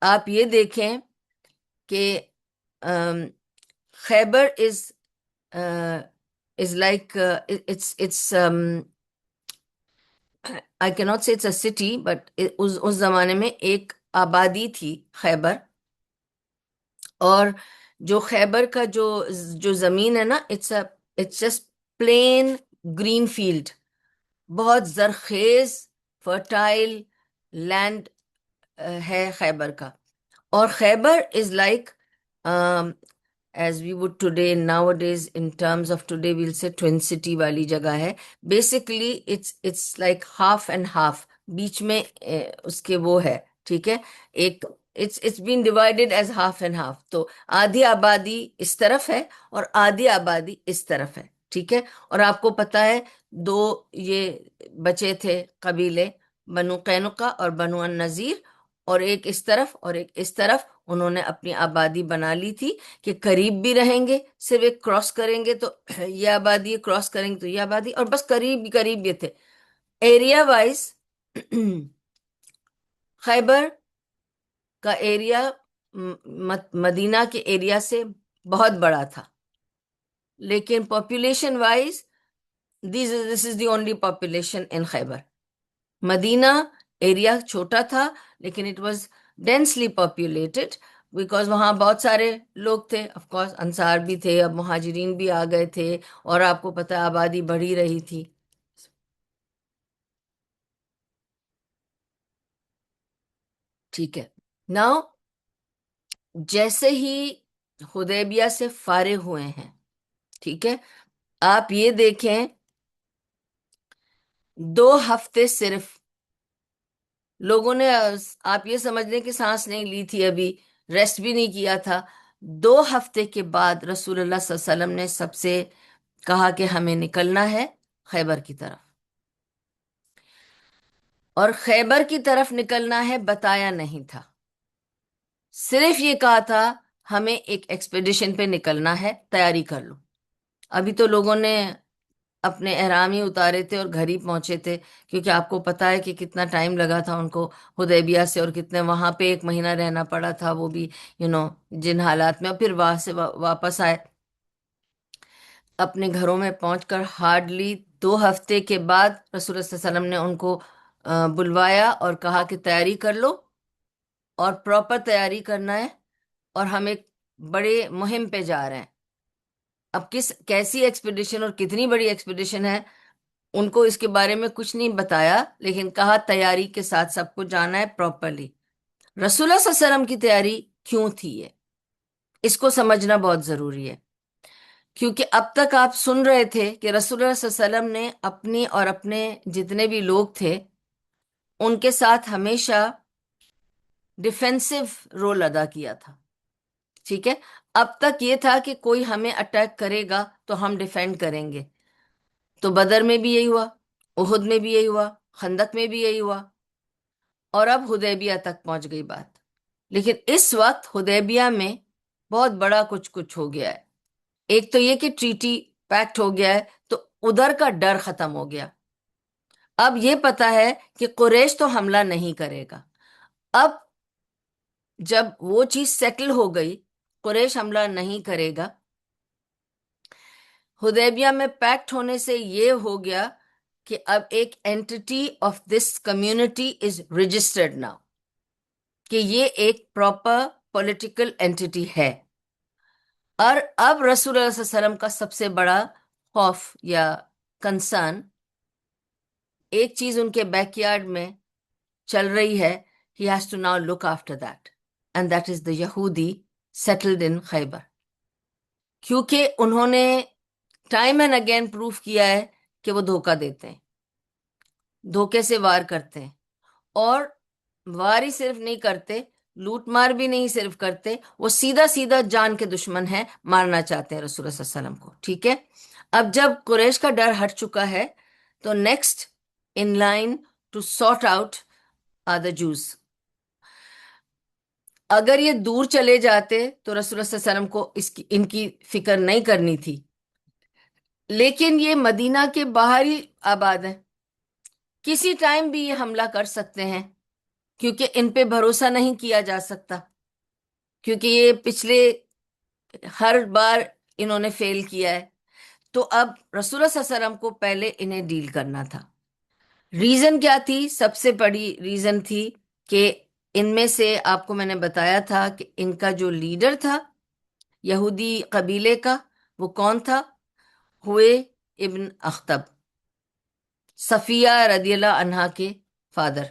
آپ یہ دیکھیں کہ خیبر از لائک اٹس آئی کی ناٹ سے اٹس اے سٹی، بٹ اس زمانے میں ایک آبادی تھی خیبر. اور جو خیبر کا جو زمین ہے نا، it's just plain green field, بہت زرخیز فرٹائل لینڈ ہے خیبر کا. اور Khaybar is like as we would today nowadays in terms of today well say twin city والی جگہ ہے. Basically it's like half and half, بیچ میں اس کے وہ ہے، ٹھیک ہے. ایک it's been divided as half and half, تو آدھی آبادی اس طرف ہے اور آدھی آبادی اس طرف ہے، ٹھیک ہے. اور آپ کو پتا ہے دو یہ بچے تھے قبیلے، بنو قینقاع اور بنو النذیر، اور ایک اس طرف اور ایک اس طرف. انہوں نے اپنی آبادی بنا لی تھی کہ قریب بھی رہیں گے، صرف ایک کراس کریں گے تو یہ آبادی، کراس کریں گے تو یہ آبادی، اور بس قریب قریب یہ تھے. ایریا وائز خیبر کا ایریا مدینہ کے ایریا سے بہت بڑا تھا، لیکن population wise this is the only population in Khaybar. Medina area چھوٹا تھا لیکن it was densely populated, because وہاں بہت سارے لوگ تھے. آف کورس انصار بھی تھے، اب مہاجرین بھی آ گئے تھے، اور آپ کو پتہ ہے آبادی بڑھی رہی تھی. ٹھیک ہے. ناؤ جیسے ہی حدیبیہ سے فارغ ہوئے ہیں، ٹھیک ہے، آپ یہ دیکھیں 2 ہفتے صرف لوگوں نے، آپ یہ سمجھ لیں کہ سانس نہیں لی تھی، ابھی ریسٹ بھی نہیں کیا تھا. 2 ہفتے کے بعد رسول اللہ صلی اللہ علیہ وسلم نے سب سے کہا کہ ہمیں نکلنا ہے خیبر کی طرف. اور خیبر کی طرف نکلنا ہے بتایا نہیں تھا، صرف یہ کہا تھا ہمیں ایک ایکسپیڈیشن پہ نکلنا ہے، تیاری کر لو. ابھی تو لوگوں نے اپنے احرام ہی اتارے تھے اور گھر ہی پہنچے تھے، کیونکہ آپ کو پتا ہے کہ کتنا ٹائم لگا تھا ان کو حدیبیہ سے، اور کتنے وہاں پہ 1 مہینہ رہنا پڑا تھا، وہ بھی جن حالات میں. اور پھر وہاں سے واپس آئے اپنے گھروں میں پہنچ کر. ہارڈلی 2 ہفتے کے بعد رسول اللہ صلی اللہ علیہ وسلم نے ان کو بلوایا اور کہا کہ تیاری کر لو، اور پراپر تیاری کرنا ہے، اور ہم ایک بڑے مہم پہ جا رہے ہیں. اب کیسی ایکسپیڈیشن اور کتنی بڑی ایکسپیڈیشن ہے ان کو اس کے بارے میں کچھ نہیں بتایا، لیکن کہا تیاری کے ساتھ سب کو جانا ہے پراپرلی. رسول اللہ صلی اللہ علیہ وسلم کی تیاری کیوں تھی، یہ اس کو سمجھنا بہت ضروری ہے. کیونکہ اب تک آپ سن رہے تھے کہ رسول اللہ صلی اللہ علیہ وسلم نے اپنی اور اپنے جتنے بھی لوگ تھے ان کے ساتھ ہمیشہ ڈیفینسو رول ادا کیا تھا، ٹھیک ہے. اب تک یہ تھا کہ کوئی ہمیں اٹیک کرے گا تو ہم ڈیفینڈ کریں گے. تو بدر میں بھی یہی ہوا، احد میں بھی یہی ہوا، خندق میں بھی یہی ہوا، اور اب حدیبیہ تک پہنچ گئی بات. لیکن اس وقت حدیبیہ میں بہت بڑا کچھ ہو گیا ہے. ایک تو یہ کہ ٹریٹی پیکٹ ہو گیا ہے، تو ادھر کا ڈر ختم ہو گیا. اب یہ پتا ہے کہ قریش تو حملہ نہیں کرے گا. اب جب وہ چیز سیٹل ہو گئی، قریش حملہ نہیں کرے گا، حدیبیہ میں پیکٹ ہونے سے یہ ہو گیا کہ اب ایک entity of this community is registered now, کہ یہ ایک پراپر پولیٹیکل اینٹی ہے. اور اب رسول اللہ صلی اللہ علیہ وسلم کا سب سے بڑا خوف یا کنسرن، ایک چیز ان کے بیک یارڈ میں چل رہی ہے. he has to now look after that, and that is the Yahudi settled in Khaybar. کیونکہ انہوں نے ٹائم اینڈ اگین پروف کیا ہے کہ وہ دھوکہ دیتے ہیں، دھوکے سے وار کرتے ہیں. اور وار ہی صرف نہیں کرتے، لوٹ مار بھی نہیں صرف کرتے، وہ سیدھا سیدھا جان کے دشمن ہیں، مارنا چاہتے ہیں رسول اللہ صلی اللہ علیہ وسلم کو، ٹھیک ہے. اب جب قریش کا ڈر ہٹ چکا ہے تو next in line to sort out are the Jews. اگر یہ دور چلے جاتے تو رسول اللہ صلی اللہ علیہ وسلم کو ان کی فکر نہیں کرنی تھی، لیکن یہ مدینہ کے باہر ہی آباد ہیں، کسی ٹائم بھی یہ حملہ کر سکتے ہیں، کیونکہ ان پہ بھروسہ نہیں کیا جا سکتا، کیونکہ یہ پچھلے ہر بار انہوں نے فیل کیا ہے۔ تو اب رسول اللہ صلی اللہ علیہ وسلم کو پہلے انہیں ڈیل کرنا تھا۔ ریزن کیا تھی؟ سب سے بڑی ریزن تھی کہ ان میں سے آپ کو میں نے بتایا تھا کہ ان کا جو لیڈر تھا یہودی قبیلے کا، وہ کون تھا؟ ہوئے ابن اخطب، صفیہ رضی اللہ عنہا کے فادر،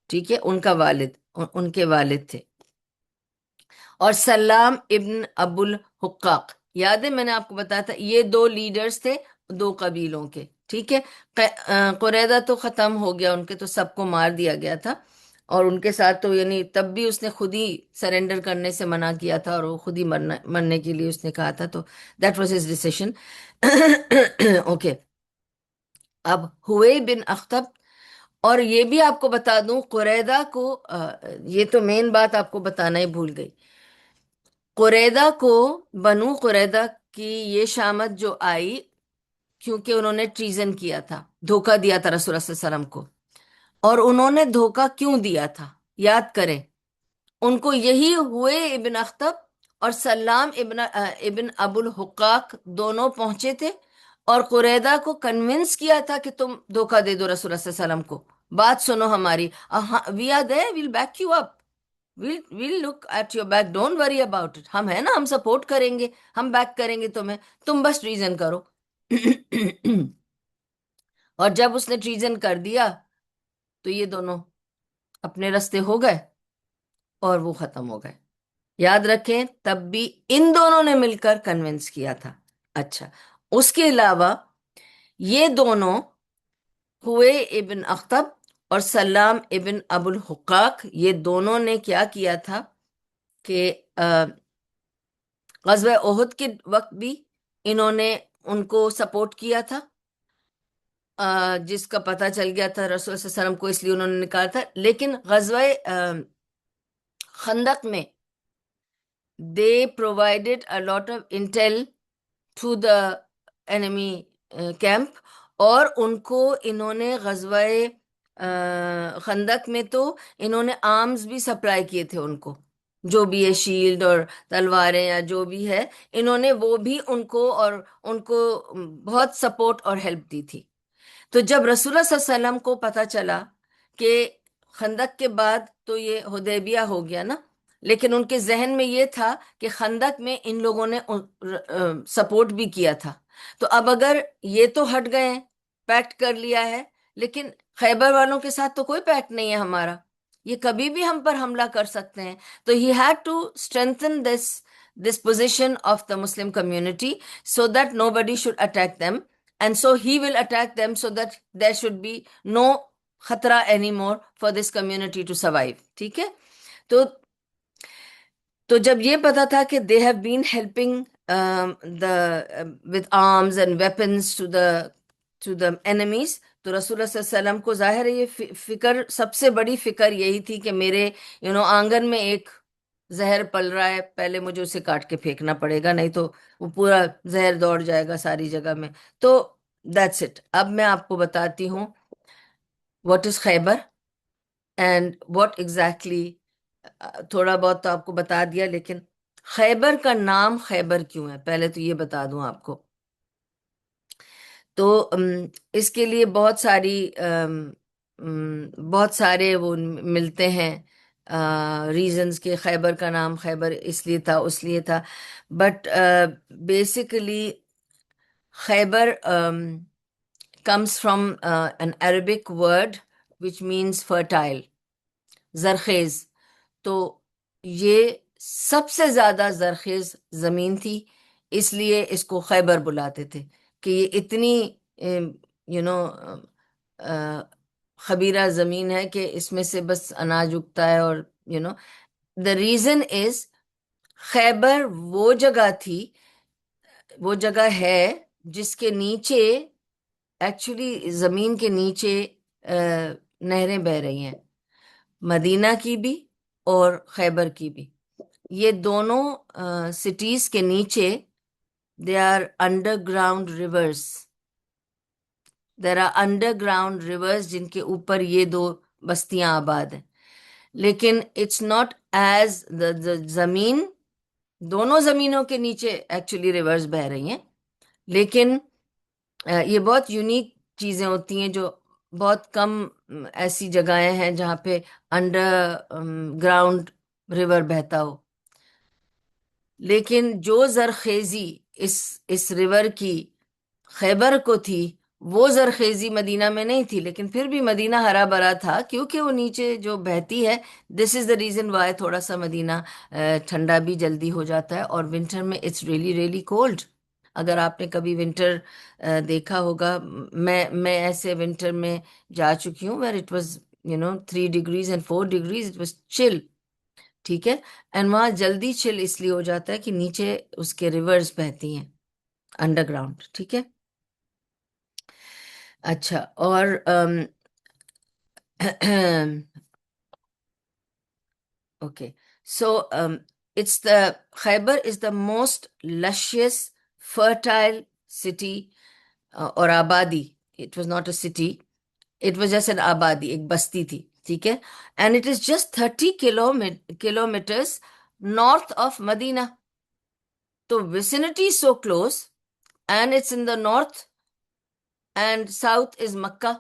ٹھیک ہے، ان کا والد، ان کے والد تھے۔ اور سلام ابن ابو الحقاق، یاد ہے میں نے آپ کو بتایا تھا یہ دو لیڈرز تھے دو قبیلوں کے، ٹھیک ہے۔ قریدہ تو ختم ہو گیا، ان کے تو سب کو مار دیا گیا تھا، اور ان کے ساتھ تو یعنی تب بھی اس نے خود ہی سرنڈر کرنے سے منع کیا تھا، اور وہ خود ہی مرنے کے لیے اس نے کہا تھا، تو that was his decision. Okay, اب ہوئے بن اخطب، اور یہ بھی آپ کو بتا دوں قریدہ کو، یہ تو مین بات آپ کو بتانا ہی بھول گئی، قریدہ کو، بنو قریدہ کی یہ شامت جو آئی کیونکہ انہوں نے ٹریزن کیا تھا، دھوکہ دیا تھا رسول اللہ صلی اللہ علیہ وسلم کو۔ اور انہوں نے دھوکہ کیوں دیا تھا یاد کریں، ان کو یہی ہوئے ابن اخطب اور سلام ابن ابو الحقاق دونوں پہنچے تھے، اور قریدہ کو کنونس کیا تھا کہ تم دھوکہ دے دو رسول اللہ صلی اللہ علیہ وسلم کو، بات سنو ہماری، we are there, we'll back you up, we'll look at your back, don't worry about it, ہم ہیں نا، ہم سپورٹ کریں گے، ہم بیک کریں گے تمہیں، تم بس ریزن کرو۔ اور جب اس نے ٹریزن کر دیا تو یہ دونوں اپنے رستے ہو گئے اور وہ ختم ہو گئے۔ یاد رکھیں تب بھی ان دونوں نے مل کر کنونس کیا تھا۔ اچھا، اس کے علاوہ یہ دونوں ہوئے ابن اخطب اور سلام ابن ابو الحقاق، یہ دونوں نے کیا کیا تھا کہ غزوہ احد کے وقت بھی انہوں نے ان کو سپورٹ کیا تھا، جس کا پتہ چل گیا تھا رسول صلی اللہ علیہ وسلم کو، اس لیے انہوں نے نکالا تھا۔ لیکن غزوہ خندق میں they provided a lot of intel to the enemy camp، اور ان کو انہوں نے غزوہ خندق میں تو انہوں نے آرمز بھی سپلائی کیے تھے ان کو، جو بھی ہے شیلڈ اور تلواریں یا جو بھی ہے، انہوں نے وہ بھی ان کو، اور ان کو بہت سپورٹ اور ہیلپ دی تھی۔ تو جب رسول اللہ صلی اللہ علیہ وسلم کو پتہ چلا کہ خندق کے بعد تو یہ حدیبیہ ہو گیا نا، لیکن ان کے ذہن میں یہ تھا کہ خندق میں ان لوگوں نے سپورٹ بھی کیا تھا، تو اب اگر یہ تو ہٹ گئے ہیں، پیکٹ کر لیا ہے، لیکن خیبر والوں کے ساتھ تو کوئی پیکٹ نہیں ہے ہمارا، یہ کبھی بھی ہم پر حملہ کر سکتے ہیں، تو he had to strengthen this position of the Muslim community so that nobody should attack them, and so he will attack them so that there should be no خطرہ anymore for this community to survive، ٹھیک ہے۔ تو جب یہ پتا تھا کہ they have been helping the with arms and weapons to the enemies، تو رسول اللہ صلی اللہ علیہ وسلم کو ظاہر ہے یہ فکر، سب سے بڑی فکر یہی تھی کہ میرے آنگن میں ایک زہر پل رہا ہے، پہلے مجھے اسے کاٹ کے پھینکنا پڑے گا، نہیں تو وہ پورا زہر دوڑ جائے گا ساری جگہ میں۔ تو دیٹس اٹ۔ اب میں آپ کو بتاتی ہوں what is Khyber and what exactly, تھوڑا بہت تو آپ کو بتا دیا، لیکن خیبر کا نام خیبر کیوں ہے پہلے تو یہ بتا دوں آپ کو۔ تو اس کے لیے بہت سارے وہ ملتے ہیں ریزنز، کہ خیبر کا نام خیبر اس لیے تھا اس لیے تھا، but basically Khyber comes from an Arabic word which means fertile، زرخیز۔ تو یہ سب سے زیادہ زرخیز زمین تھی، اس لیے اس کو خیبر بلاتے تھے، کہ یہ اتنی خبیرہ زمین ہے کہ اس میں سے بس اناج اگتا ہے، اور the reason is خیبر وہ جگہ تھی، وہ جگہ ہے جس کے نیچے ایکچولی زمین کے نیچے نہریں بہہ رہی ہیں، مدینہ کی بھی اور خیبر کی بھی، یہ دونوں سٹیز کے نیچے they are underground rivers, there are underground rivers جن کے اوپر یہ دو بستیاں آباد ہیں. لیکن اٹس ناٹ ایز زمین، دونوں زمینوں کے نیچے ایکچولی ریورز بہ رہی ہیں، لیکن یہ بہت یونیک چیزیں ہوتی ہیں جو بہت کم ایسی جگہیں ہیں جہاں پہ انڈر گراؤنڈ ریور بہتا ہو. لیکن جو زرخیزی اس ریور کی خیبر کو تھی، وہ زرخیزی مدینہ میں نہیں تھی، لیکن پھر بھی مدینہ ہرا بھرا تھا کیونکہ وہ نیچے جو بہتی ہے. دس از دا ریزن وائی تھوڑا سا مدینہ ٹھنڈا بھی جلدی ہو جاتا ہے، اور ونٹر میں اٹس ریئلی ریئلی کولڈ. اگر آپ نے کبھی ونٹر دیکھا ہوگا، میں ایسے ونٹر میں جا چکی ہوں where it was 3 degrees and 4 degrees, it was chill. ٹھیک ہے. اینڈ وہاں جلدی چل اس لیے ہو جاتا ہے کہ نیچے اس کے ریورز بہتی ہیں انڈر گراؤنڈ. ٹھیک ہے. اچھا. اور okay. So it's the Khaybar is the most luscious fertile city اور آبادی. It was not a city, it was just an آبادی، ایک بستی تھی. ٹھیک ہے. And it is just 30 kilometres north of Medina. تو vicinity so close, and it's in the north and south is Mecca,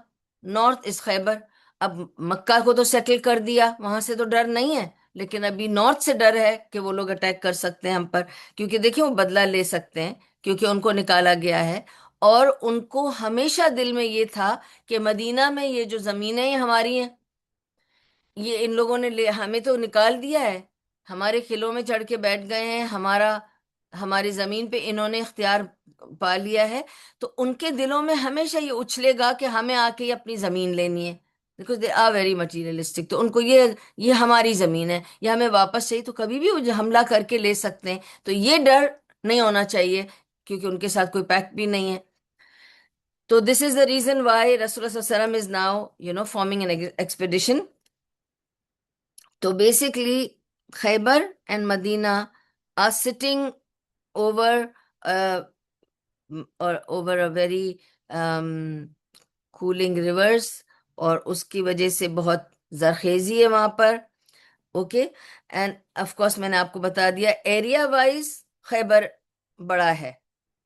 north is Khaybar. اب Mecca کو تو سیٹل کر دیا، وہاں سے تو ڈر نہیں ہے، لیکن ابھی نارتھ سے ڈر ہے کہ وہ لوگ اٹیک کر سکتے ہیں ہم پر، کیونکہ دیکھیں وہ بدلہ لے سکتے ہیں کیونکہ ان کو نکالا گیا ہے. اور ان کو ہمیشہ دل میں یہ تھا کہ مدینہ میں یہ جو زمینیں یہ ہماری ہیں، یہ ان لوگوں نے ہمیں تو نکال دیا ہے، ہمارے قلعوں میں چڑھ کے بیٹھ گئے ہیں، ہماری زمین پہ انہوں نے اختیار پا لیا ہے. تو ان کے دلوں میں ہمیشہ یہ اچھلے گا کہ ہمیں آ کے اپنی زمین لینی ہے، because they are very materialistic. تو ان کو یہ ہماری زمین ہے، یہ ہمیں واپس چاہیے، تو کبھی بھی وہ حملہ کر کے لے سکتے ہیں. تو یہ ڈر نہیں ہونا چاہیے کیونکہ ان کے ساتھ کوئی پیکٹ بھی نہیں ہے. تو دس از دا ریزن وائی رسول اللہ صلی اللہ علیہ وسلم is now forming an expedition. تو basically Khaybar and Medina are sitting over a very cooling rivers, اور اس کی وجہ سے بہت زرخیزی ہے وہاں پر. اوکے. اینڈ آف کورس میں نے آپ کو بتا دیا ایریا وائز خیبر بڑا ہے،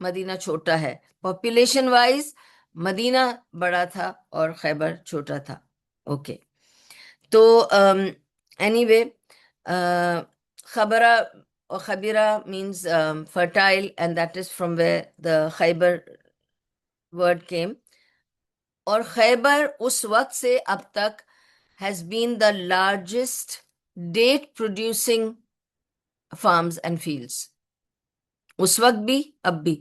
مدینہ چھوٹا ہے. پاپولیشن وائز مدینہ بڑا تھا اور خیبر چھوٹا تھا. اوکے. تو اینی وے، خبرہ اور خبیرہ means fertile, and that is from where the Khaybar word came. اور خیبر اس وقت سے اب تک has been the largest date producing farms and fields. اس وقت بھی اب بھی.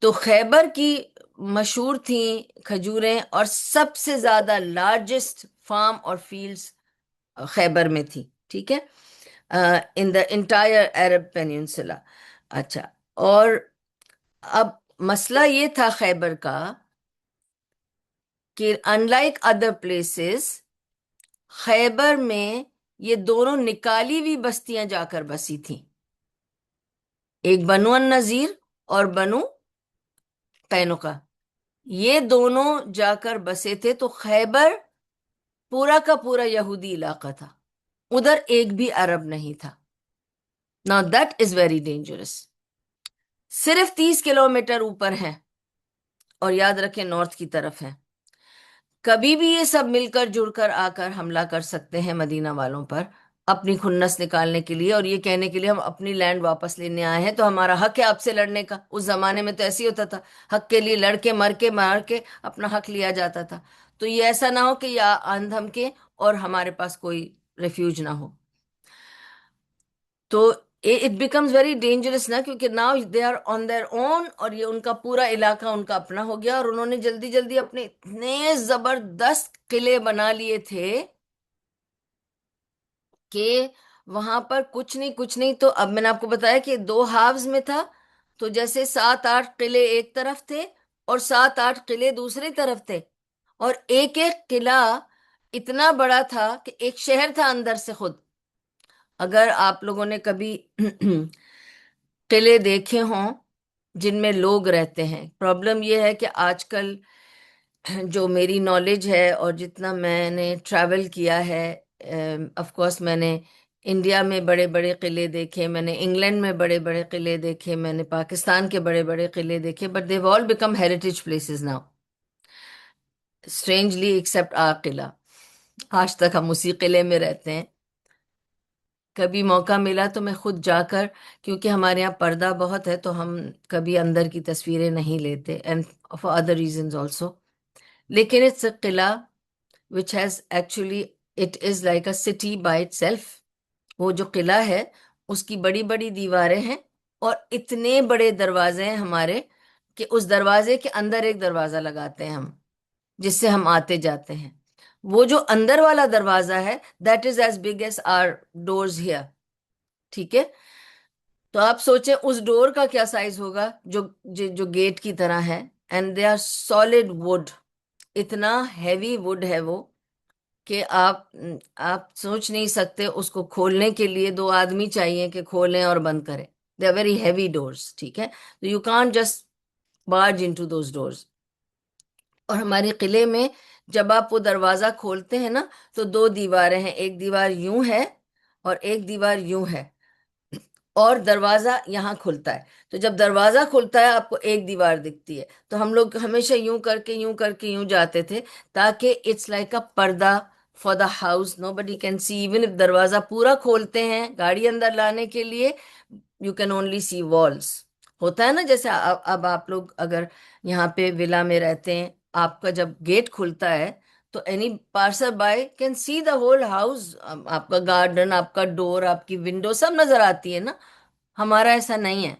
تو خیبر کی مشہور تھیں کھجوریں، اور سب سے زیادہ لارجسٹ فارم اور فیلڈز خیبر میں تھی. ٹھیک ہے. ان دا انٹائر عرب پیننسولا. اچھا. اور اب مسئلہ یہ تھا خیبر کا کہ ان لائک ادر پلیسز، خیبر میں یہ دونوں نکالی ہوئی بستیاں جا کر بسی تھیں، ایک بنو النذیر اور بنو قینقاع. یہ دونوں جا کر بسے تھے. تو خیبر پورا کا پورا یہودی علاقہ تھا، ادھر ایک بھی عرب نہیں تھا. نا دیٹ از ویری ڈینجرس. صرف 30 کلومیٹر اوپر ہیں، اور یاد رکھیں نارتھ کی طرف ہیں. کبھی بھی یہ سب مل کر جڑ کر آ کر حملہ کر سکتے ہیں مدینہ والوں پر، اپنی کھنس نکالنے کے لیے، اور یہ کہنے کے لیے ہم اپنی لینڈ واپس لینے آئے ہیں، تو ہمارا حق ہے آپ سے لڑنے کا. اس زمانے میں تو ایسے ہی ہوتا تھا، حق کے لیے لڑ کے مار کے اپنا حق لیا جاتا تھا. تو یہ ایسا نہ ہو کہ یہ آن دھمکے اور ہمارے پاس کوئی ریفیوج نہ ہو. تو اٹ بیکمز ویری ڈینجرس نا، کیونکہ now they are on their own, اور یہ ان کا پورا علاقہ ان کا اپنا ہو گیا. اور انہوں نے جلدی جلدی اپنے اتنے زبردست قلعے بنا لیے تھے کہ وہاں پر کچھ نہیں. تو اب میں نے آپ کو بتایا کہ 2 ہاوز میں تھا، تو جیسے 7-8 قلعے ایک طرف تھے اور 7-8 قلعے دوسری طرف تھے، اور ایک ایک قلعہ اتنا بڑا تھا کہ ایک شہر تھا اندر سے خود. اگر آپ لوگوں نے کبھی قلعے دیکھے ہوں جن میں لوگ رہتے ہیں، پرابلم یہ ہے کہ آج کل جو میری نالج ہے اور جتنا میں نے ٹریول کیا ہے، آف کورس میں نے انڈیا میں بڑے بڑے قلعے دیکھے، میں نے انگلینڈ میں بڑے بڑے قلعے دیکھے، میں نے پاکستان کے بڑے بڑے قلعے دیکھے، but they all became heritage places now, strangely except our قلعہ. آج تک ہم اسی قلعے میں رہتے ہیں. کبھی موقع ملا تو میں خود جا کر، کیونکہ ہمارے یہاں پردہ بہت ہے تو ہم کبھی اندر کی تصویریں نہیں لیتے، and for other reasons also. لیکن اٹس اے قلعہ which has actually it is like a city by itself. وہ جو قلعہ ہے اس کی بڑی بڑی دیواریں ہیں اور اتنے بڑے دروازے ہیں ہمارے، کہ اس دروازے کے اندر ایک دروازہ لگاتے ہیں ہم، جس سے ہم آتے جاتے ہیں. وہ جو اندر والا دروازہ ہے that is as big as our doors here. ٹھیک ہے؟ تو آپ سوچیں اس ڈور کا کیا سائز ہوگا جو گیٹ کی طرح ہے. And they are solid wood, اتنا ہیوی ووڈ ہے وہ کہ آپ سوچ نہیں سکتے. اس کو کھولنے کے لیے دو آدمی چاہیے کہ کھولیں اور بند کریں. They are very heavy doors. ٹھیک ہے؟ تو you can't just barge into those doors. اور ہمارے قلعے میں جب آپ وہ دروازہ کھولتے ہیں نا تو دو دیواریں ہیں، ایک دیوار یوں ہے اور ایک دیوار یوں ہے، اور دروازہ یہاں کھلتا ہے. تو جب دروازہ کھلتا ہے آپ کو ایک دیوار دکھتی ہے. تو ہم لوگ ہمیشہ یوں کر کے یوں کر کے یوں جاتے تھے تاکہ اٹس لائک اے پردہ for the house, nobody can see. Even if دروازہ پورا کھولتے ہیں گاڑی اندر لانے کے لیے، you can only see walls. ہوتا ہے نا جیسے اب آپ لوگ اگر یہاں پہ ولا میں رہتے ہیں، آپ کا جب گیٹ کھلتا ہے تو any parser by can see the whole house. آپ کا گارڈن، آپ کا ڈور، آپ کی ونڈو سب نظر آتی ہے نا. ہمارا ایسا نہیں ہے.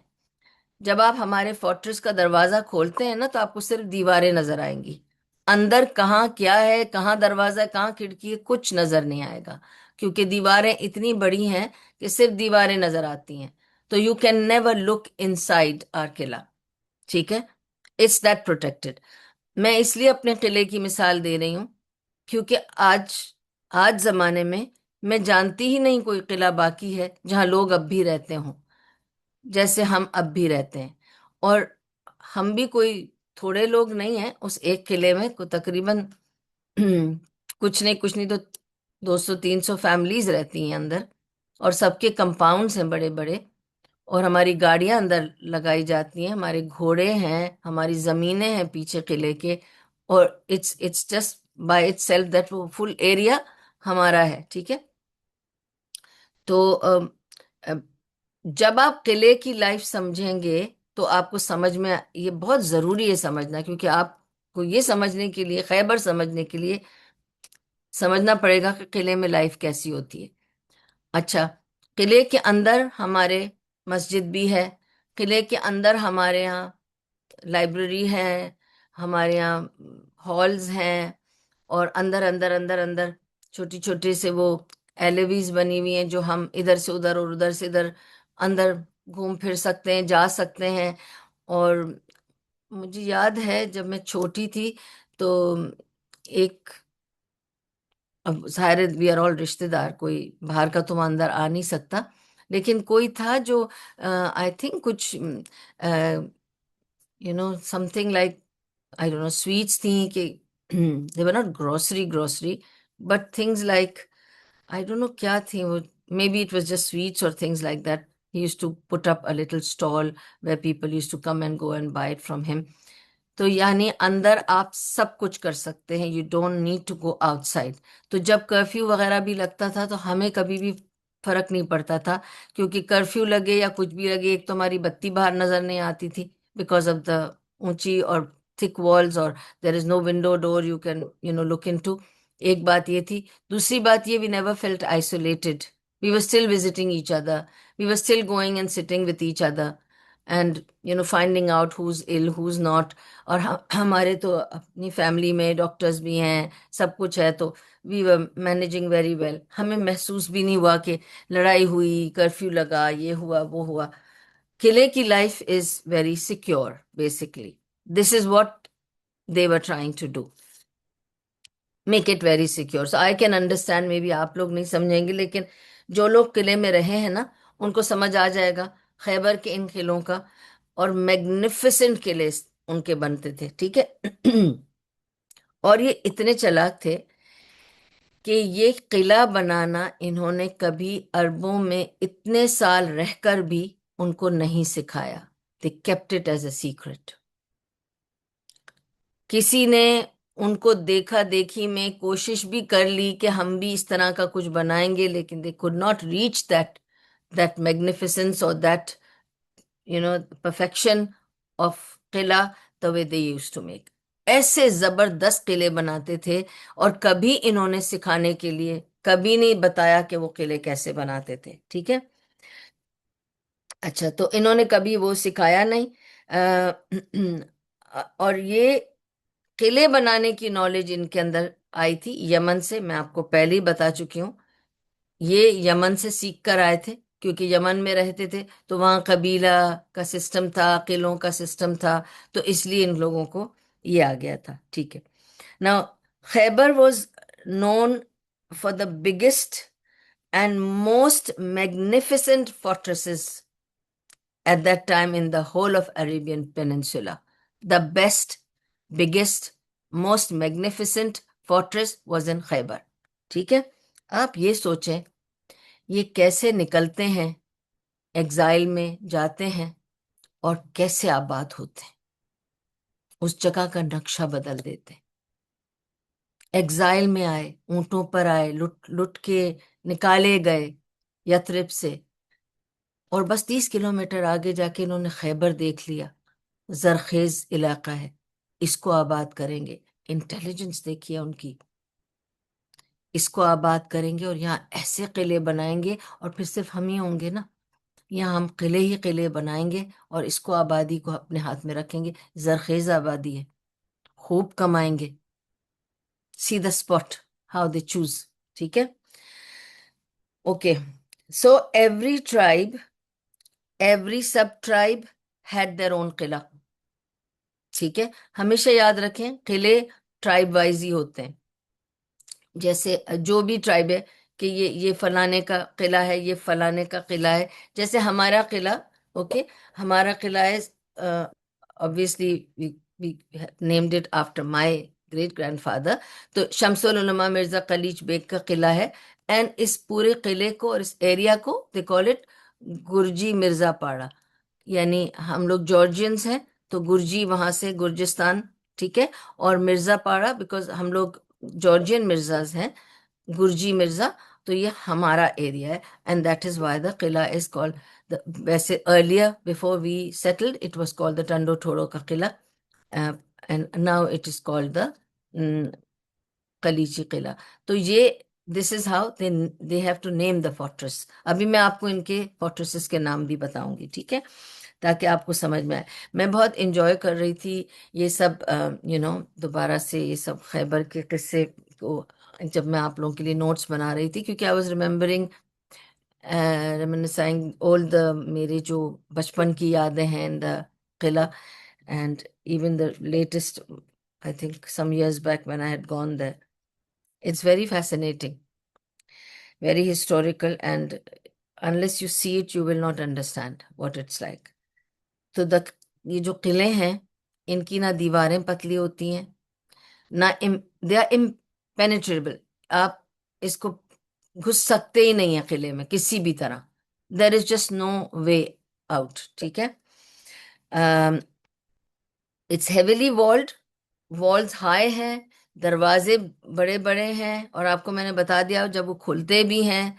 جب آپ ہمارے فورٹریس کا دروازہ کھولتے ہیں نا تو آپ کو صرف دیواریں نظر آئیں گی. اندر کہاں کیا ہے، کہاں دروازہ ہے، کہاں کھڑکی ہے، کچھ نظر نہیں آئے گا، کیونکہ دیواریں اتنی بڑی ہیں کہ صرف دیواریں نظر آتی ہیں. تو you can never look inside our قلعہ. ٹھیک ہے؟ It's that protected. میں اس لیے اپنے قلعے کی مثال دے رہی ہوں کیونکہ آج زمانے میں جانتی ہی نہیں کوئی قلعہ باقی ہے جہاں لوگ اب بھی رہتے ہوں جیسے ہم اب بھی رہتے ہیں. اور ہم بھی کوئی تھوڑے لوگ نہیں ہیں اس ایک قلعے میں، کو تقریباً کچھ نہیں تو 200 300 فیملیز رہتی ہیں اندر، اور سب کے کمپاؤنڈس ہیں بڑے بڑے، اور ہماری گاڑیاں اندر لگائی جاتی ہیں، ہمارے گھوڑے ہیں، ہماری زمینیں ہیں پیچھے قلعے کے. اور it's just by itself that وہ فل ایریا ہمارا ہے. ٹھیک ہے؟ تو جب آپ قلعے کی لائف سمجھیں گے تو آپ کو سمجھ میں، یہ بہت ضروری ہے سمجھنا، کیونکہ آپ کو یہ سمجھنے کے لیے، خیبر سمجھنے کے لیے سمجھنا پڑے گا کہ قلعے میں لائف کیسی ہوتی ہے. اچھا، قلعے کے اندر ہمارے مسجد بھی ہے، قلعے کے اندر ہمارے یہاں لائبریری ہے، ہمارے یہاں ہالز ہیں، اور اندر اندر اندر اندر چھوٹی چھوٹی سے وہ ایلیویز بنی ہوئی ہیں جو ہم ادھر سے ادھر اور ادھر سے ادھر اندر گھوم پھر سکتے ہیں، جا سکتے ہیں. اور مجھے یاد ہے جب میں چھوٹی تھی تو ایک، اب ظاہر وی آر آل رشتے دار، کوئی باہر کا تو اندر آ نہیں سکتا، لیکن کوئی تھا جو آئی تھنک کچھ something like I don't know sweets تھیں کہ they were not grocery but things like I don't know کیا تھیں وہ. Maybe it was just sweets اور things like that. He used to put up a little stall where people used to come and go and buy it from him. تو یعنی اندر آپ سب کچھ کر سکتے ہیں، you don't need to go outside. تو جب کرفیو وغیرہ بھی لگتا تھا تو ہمیں کبھی بھی فرق نہیں پڑتا تھا، کیونکہ کرفیو لگے یا کچھ بھی لگے، ایک تو ہماری بتی باہر نظر نہیں آتی تھی بیکاز آف دا اونچی اور تھک والز، اور there is no window door you can look into. ایک بات یہ تھی. دوسری بات یہ، we never felt isolated. We were still visiting each other, we were still going and sitting with each other and finding out who's ill who's not. اور ہمارے تو اپنی فیملی میں ڈاکٹرز بھی ہیں، سب کچھ ہے، تو وی ور مینیجنگ ویری ویل. ہمیں محسوس بھی نہیں ہوا کہ لڑائی ہوئی، کرفیو لگا، یہ ہوا وہ ہوا. قلعے کی life is very secure basically. This is what they were trying to do, make it very secure. So I can understand, maybe آپ لوگ نہیں سمجھیں گے لیکن جو لوگ قلعے میں رہے ہیں نا ان کو سمجھ آ جائے گا خیبر کے ان قلعوں کا. اور میگنیفیسنٹ قلعے ان کے بنتے تھے. ٹھیک ہے؟ اور یہ اتنے چلاک تھے کہ یہ قلعہ بنانا انہوں نے کبھی عربوں میں اتنے سال رہ کر بھی ان کو نہیں سکھایا. they kept it as a secret. کسی نے ان کو دیکھا دیکھی میں کوشش بھی کر لی کہ ہم بھی اس طرح کا کچھ بنائیں گے، لیکن they could not reach that magnificence or that perfection of Qila the way they used to make. ایسے زبردست قلعے بناتے تھے، اور کبھی انہوں نے سکھانے کے لیے کبھی نہیں بتایا کہ وہ قلعے کیسے بناتے تھے. ٹھیک ہے، اچھا، تو انہوں نے کبھی وہ سکھایا نہیں. اور یہ قلعے بنانے کی نالج ان کے اندر آئی تھی یمن سے. میں آپ کو پہلے ہی بتا چکی ہوں، یہ یمن سے سیکھ کر آئے تھے، کیونکہ یمن میں رہتے تھے تو وہاں قبیلہ کا سسٹم تھا، قلعوں کا سسٹم تھا، تو اس لیے ان لوگوں کو یہ آ گیا تھا. ٹھیک ہے. Now, Khyber was known for the biggest and most magnificent fortresses at that time in the whole of Arabian Peninsula. The best, biggest, most magnificent fortress was in Khyber. ٹھیک ہے. آپ یہ سوچیں یہ کیسے نکلتے ہیں، ایگزائل میں جاتے ہیں اور کیسے آباد ہوتے ہیں، اس جگہ کا نقشہ بدل دیتے ہیں. ایگزائل میں آئے، اونٹوں پر آئے، لٹ لٹ کے نکالے گئے یترب سے، اور بس 30 کلومیٹر آگے جا کے انہوں نے خیبر دیکھ لیا. زرخیز علاقہ ہے، اس کو آباد کریں گے. انٹیلیجنس دیکھیے ان کی، اس کو آباد کریں گے اور یہاں ایسے قلعے بنائیں گے، اور پھر صرف ہم ہی ہوں گے نا، یہاں ہم قلعے ہی قلعے بنائیں گے اور اس کو آبادی کو اپنے ہاتھ میں رکھیں گے. زرخیز آبادی ہے، خوب کمائیں گے. See the spot how they choose. ٹھیک ہے. Okay, so every tribe, every sub tribe had their own قلعہ. ٹھیک ہے، ہمیشہ یاد رکھیں قلعے ٹرائب وائز ہی ہوتے ہیں. جیسے جو بھی ٹرائب ہے کہ یہ فلانے کا قلعہ ہے، یہ فلانے کا قلعہ ہے. جیسے ہمارا قلعہ، اوکے، ہمارا قلعہ ہے obviously we named it after my great grandfather. تو شمس العلماء مرزا قلیچ بیگ کا قلعہ ہے. اینڈ اس پورے قلعے کو اور اس ایریا کو they call it گرجی Mirza Pada. یعنی ہم لوگ جارجینز ہیں تو گرجی وہاں سے گرجستان، ٹھیک ہے، اور مرزا پاڑا بیکاز ہم لوگ جارجین مرزاز ہیں، گرجی مرزا، تو یہ ہمارا ایریا ہے. And that is why the قلعہ از کالڈ، ویسے earlier before we settled it was called the Tando Thoro کا قلعہ، and now it is called the Qalichi قلعہ. تو یہ this is how they have to name the fortress. ابھی میں آپ کو ان کے فورٹریسز کے نام بھی بتاؤں گی، ٹھیک ہے، تاکہ آپ کو سمجھ میں آئے. میں بہت انجوائے کر رہی تھی یہ سب دوبارہ سے یہ سب خیبر کے قصے کو جب میں آپ لوگوں کے لیے نوٹس بنا رہی تھی، کیونکہ آئی واز ریمبرنگ ریمنسائنگ آل دا میرے جو بچپن کی یادیں ہیں ان دا قلعہ. And even the latest I think some years back when I had gone there. It's very fascinating, very historical, and unless you see it, you will not understand what it's like. تو یہ جو قلعے ہیں ان کی نہ دیواریں پتلی ہوتی ہیں، نہ they are impenetrable. آپ اس کو گھس سکتے ہی نہیں ہیں قلعے میں کسی بھی طرح. there is just no way out. ٹھیک ہے. it's heavily walled, walls high ہیں، دروازے بڑے بڑے ہیں، اور آپ کو میں نے بتا دیا جب وہ کھلتے بھی ہیں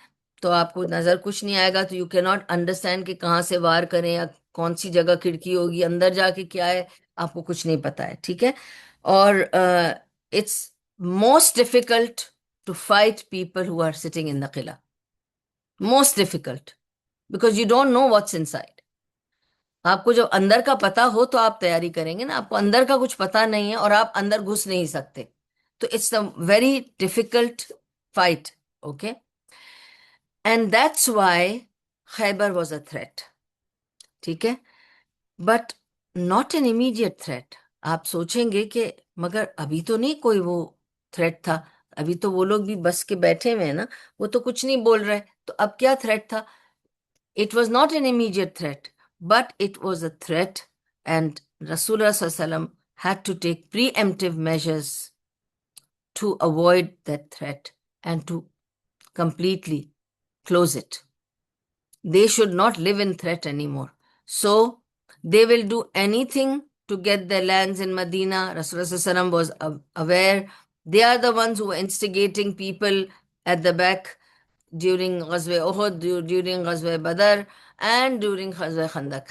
تو آپ کو نظر کچھ نہیں آئے گا، تو یو کی ناٹ انڈرسٹینڈ کہ کہاں سے وار کریں یا کون سی جگہ کھڑکی ہوگی، اندر جا کے کیا ہے آپ کو کچھ نہیں پتا ہے. ٹھیک ہے. اور it's most difficult to fight people who are sitting in the قلعہ. Most difficult because you don't know what's inside. آپ کو جب اندر کا پتا ہو تو آپ تیاری کریں گے نا، آپ کو اندر کا کچھ پتا نہیں ہے اور آپ اندر گھس نہیں سکتے، تو it's a very difficult fight. Okay. And that's why Khaybar was a threat. ٹھیک ہے، but not an immediate threat. آپ سوچیں گے کہ مگر ابھی تو نہیں کوئی وہ تھریٹ تھا، ابھی تو وہ لوگ بھی بس کے بیٹھے ہوئے ہیں نا، وہ تو کچھ نہیں بول رہے، تو اب کیا تھریٹ تھا؟ It was not an immediate threat, but it was a threat, and Rasulullah SAW had to take preemptive measures to avoid that threat and to completely close it. They should not live in threat anymore. So they will do anything to get their lands in Medina. Rasulullah was aware. They are the ones who were instigating people at the back during Ghazwa Uhud, during Ghazwa Badr and during Ghazwa Khandak.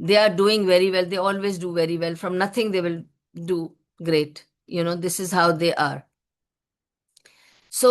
They are doing very well. They always do very well. From nothing they will do great. This is how they are. So,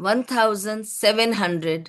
1700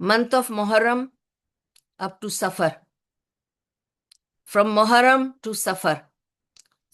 month of Muharram up to Safar. From Muharram to Safar,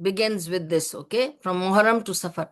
begins with this. Okay, from Muharram to Safar.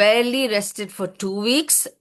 barely rested for 2 weeks,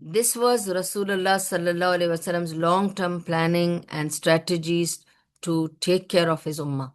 this was Rasulullah sallallahu alaihi wasallam's long-term planning and strategies to take care of his ummah.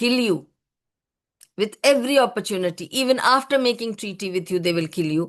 kill you with every opportunity. Even after making treaty with you they will kill you.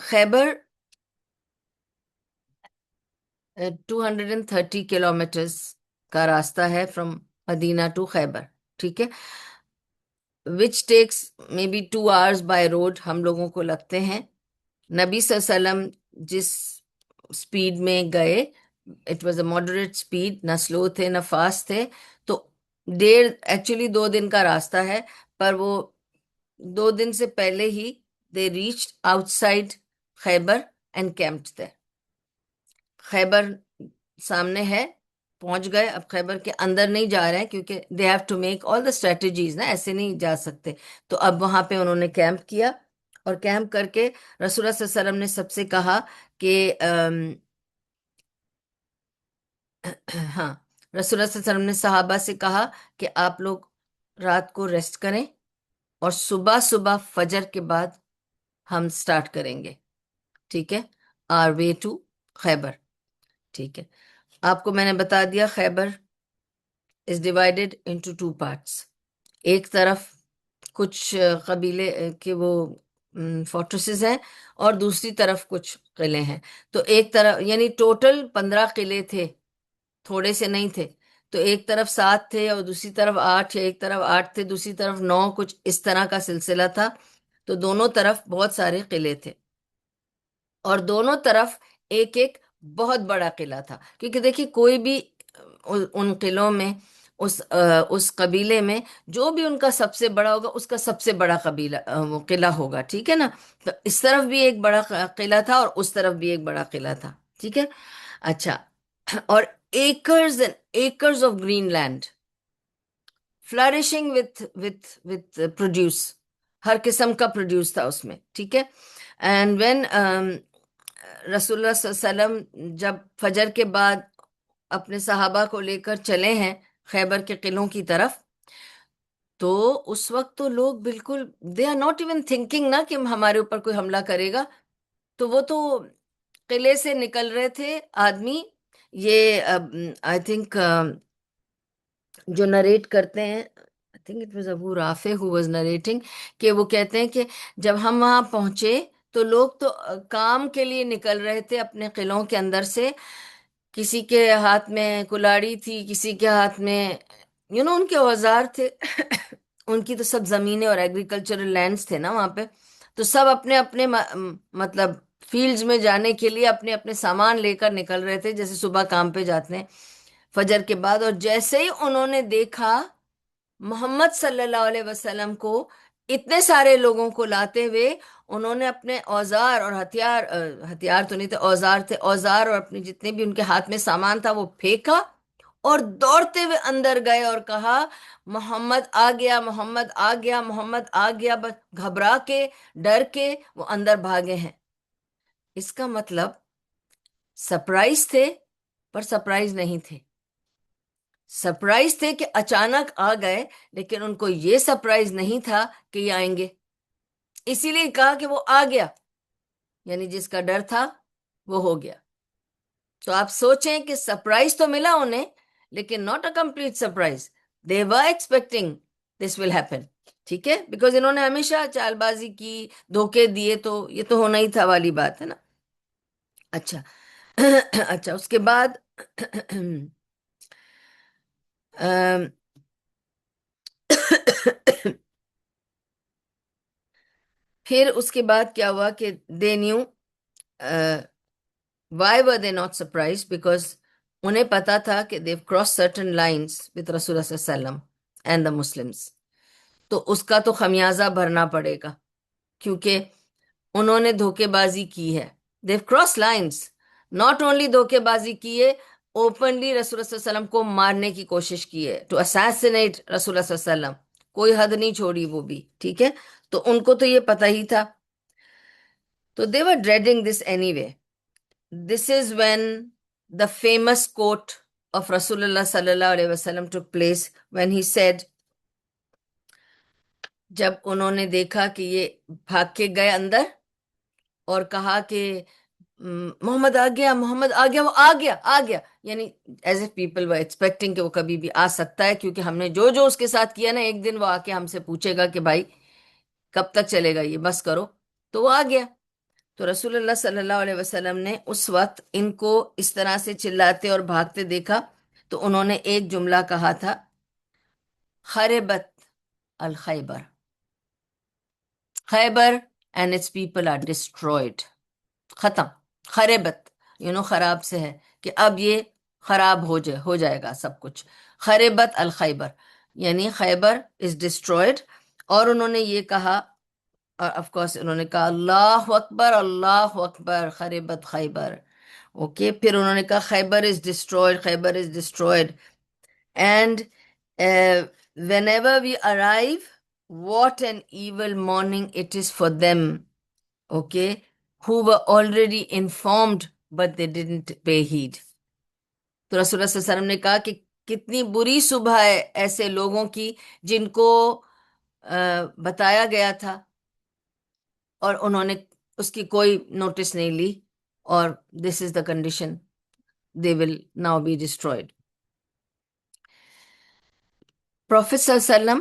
Khaybar 230 kilometres کا راستہ ہے from Medina to Khaybar. ٹھیک ہے. Which takes maybe 2 hours by road ہم لوگوں کو لگتے ہیں. نبی صلی اللہ علیہ وسلم جس اسپیڈ میں گئے، it was a moderate speed, نہ سلو تھے نہ فاسٹ تھے. تو 2.5 دن کا راستہ ہے، پر وہ 2 دن سے پہلے ہی they reach outside Khaybar and camped there. Khaybar سامنے ہے، پہنچ گئے. اب خیبر کے اندر نہیں جا رہے ہیں کیونکہ they have to make all the strategies نا، ایسے نہیں جا سکتے. تو اب وہاں پہ انہوں نے کیمپ کیا، اور کیمپ کر کے رسول اللہ صلی اللہ علیہ وسلم نے سب سے کہا کہ ہاں، رسول اللہ صلی اللہ علیہ وسلم نے صحابہ سے کہا کہ آپ لوگ رات کو ریسٹ کریں، اور صبح صبح فجر کے بعد ہم سٹارٹ کریں گے. ٹھیک ہے. Are way to Khaybar. ٹھیک ہے. آپ کو میں نے بتا دیا خیبر از ڈیوائڈیڈ انٹو 2 parts. ایک طرف کچھ قبیلے کے وہ فورٹریسز ہیں، اور دوسری طرف کچھ قلعے ہیں. تو ایک طرف یعنی ٹوٹل 15 قلعے تھے، تھوڑے سے نہیں تھے. تو ایک طرف 7 تھے اور دوسری طرف 8، یا ایک طرف 8 تھے دوسری طرف 9، کچھ اس طرح کا سلسلہ تھا. تو دونوں طرف بہت سارے قلعے تھے، اور دونوں طرف ایک ایک بہت بڑا قلعہ تھا. کیونکہ دیکھیے کوئی بھی ان قلعوں میں، اس قبیلے میں جو بھی ان کا سب سے بڑا ہوگا، اس کا سب سے بڑا قبیلہ وہ قلعہ ہوگا. ٹھیک ہے نا. تو اس طرف بھی ایک بڑا قلعہ تھا، اور اس طرف بھی ایک بڑا قلعہ تھا. ٹھیک ہے. اچھا. اور acres and acres of green land flourishing with produce, ہر قسم کا پروڈیوس تھا اس میں. ٹھیک ہے. اینڈ وین رسول اللہ صلی اللہ علیہ وسلم جب فجر کے بعد اپنے صحابہ کو لے کر چلے ہیں خیبر کے قلعوں کی طرف، تو اس وقت تو لوگ بالکل they are not even thinking نا کہ ہمارے اوپر کوئی حملہ کرے گا. تو وہ تو قلعے سے نکل رہے تھے آدمی. یہ آئی تھنک جو نریٹ کرتے ہیں، I think it was Abu Rafi who was narrating, کہ وہ کہتے ہیں کہ جب ہم وہاں پہنچے تو لوگ تو کام کے لیے نکل رہے تھے اپنے قلعوں کے اندر سے. کسی کے ہاتھ میں کلاڑی تھی، کسی کے ہاتھ میں ان کے اوزار تھے. ان کی تو سب زمینیں اور ایگریکلچرل لینڈز تھے نا وہاں پہ. تو سب اپنے اپنے مطلب فیلڈز میں جانے کے لیے اپنے اپنے سامان لے کر نکل رہے تھے، جیسے صبح کام پہ جاتے ہیں فجر کے بعد. اور جیسے ہی انہوں نے دیکھا محمد صلی اللہ علیہ وسلم کو اتنے سارے لوگوں کو لاتے ہوئے، انہوں نے اپنے اوزار اور ہتھیار، ہتھیار تو نہیں تھے، اوزار تھے، اوزار اور اپنے جتنے بھی ان کے ہاتھ میں سامان تھا وہ پھینکا، اور دوڑتے ہوئے اندر گئے اور کہا محمد آ گیا، محمد آ گیا، محمد آ گیا. بس گھبرا کے ڈر کے وہ اندر بھاگے ہیں. اس کا مطلب سرپرائز تھے، پر سرپرائز نہیں تھے. سرپرائز تھے کہ اچانک آ گئے، لیکن ان کو یہ سرپرائز نہیں تھا کہ یہ آئیں گے. اسی لیے کہا کہ وہ آ گیا، یعنی جس کا ڈر تھا وہ ہو گیا. تو آپ سوچیں کہ سرپرائز تو ملا انہیں، لیکن not a complete surprise. They were expecting this will happen. ٹھیک ہے. بیکاز انہوں نے ہمیشہ چال بازی کی، دھوکے دیے، تو یہ تو ہونا ہی تھا والی بات ہے نا. اچھا. اچھا. اس کے بعد پھر اس کے بعد کیا ہوا کہ they knew why were they not surprise, because انہیں پتا تھا کہ دیو کراس سرٹن لائنس وتھ رسول اللہ صلی اللہ علیہ وسلم اینڈ دا مسلمس. تو اس کا تو خمیازہ بھرنا پڑے گا، کیونکہ انہوں نے دھوکے بازی کی ہے. دیو کراس لائنس، ناٹ اونلی دھوکے بازی کی ہے، اوپنلی رسول اللہ صلی اللہ علیہ وسلم کو مارنے کی کوشش کی ہے، ٹو اساسینیٹ رسول اللہ صلی اللہ علیہ وسلم. کوئی حد نہیں چھوڑی وہ بھی. ٹھیک ہے. تو ان کو تو یہ پتہ ہی تھا. تو they were dreading this anyway. This is when the famous quote of Rasulullah sallallahu alaihi wasallam took place when he said، جب انہوں نے دیکھا کہ یہ بھاگ کے گئے اندر اور کہا کہ محمد آ گیا، محمد آ گیا، وہ آ گیا، آ گیا، یعنی ایز اے پیپل وہ ایکسپیکٹنگ کہ وہ کبھی بھی آ سکتا ہے، کیونکہ ہم نے جو جو اس کے ساتھ کیا نا، ایک دن وہ آ کے ہم سے پوچھے گا کہ بھائی کب تک چلے گا یہ، بس کرو. تو وہ آ گیا. تو رسول اللہ صلی اللہ علیہ وسلم نے اس وقت ان کو اس طرح سے چلاتے اور بھاگتے دیکھا، تو انہوں نے ایک جملہ کہا تھا، خربت الخیبر، Khaybar and its people are destroyed, ختم، خربت خراب سے ہے کہ اب یہ خراب ہو جائے گا سب کچھ، خربت الخیبر یعنی خیبر از ڈسٹرائڈ۔ اور انہوں نے یہ کہا، اور آف کورس انہوں نے کہا اللہ اکبر اللہ اکبر خربت خیبر، اوکے، پھر انہوں نے کہا Khaybar is destroyed, Khaybar is destroyed, and whenever we arrive, what an evil morning it is for them, okay, who were already informed but they didn't pay heed۔ تو رسول اللہ صلی اللہ علیہ وسلم نے کہا کہ کتنی بری صبح ہے ایسے لوگوں کی جن کو بتایا گیا تھا اور انہوں نے اس کی کوئی نوٹس نہیں لی، اور this is the condition, they will now be destroyed. Prophet صلی اللہ علیہ وسلم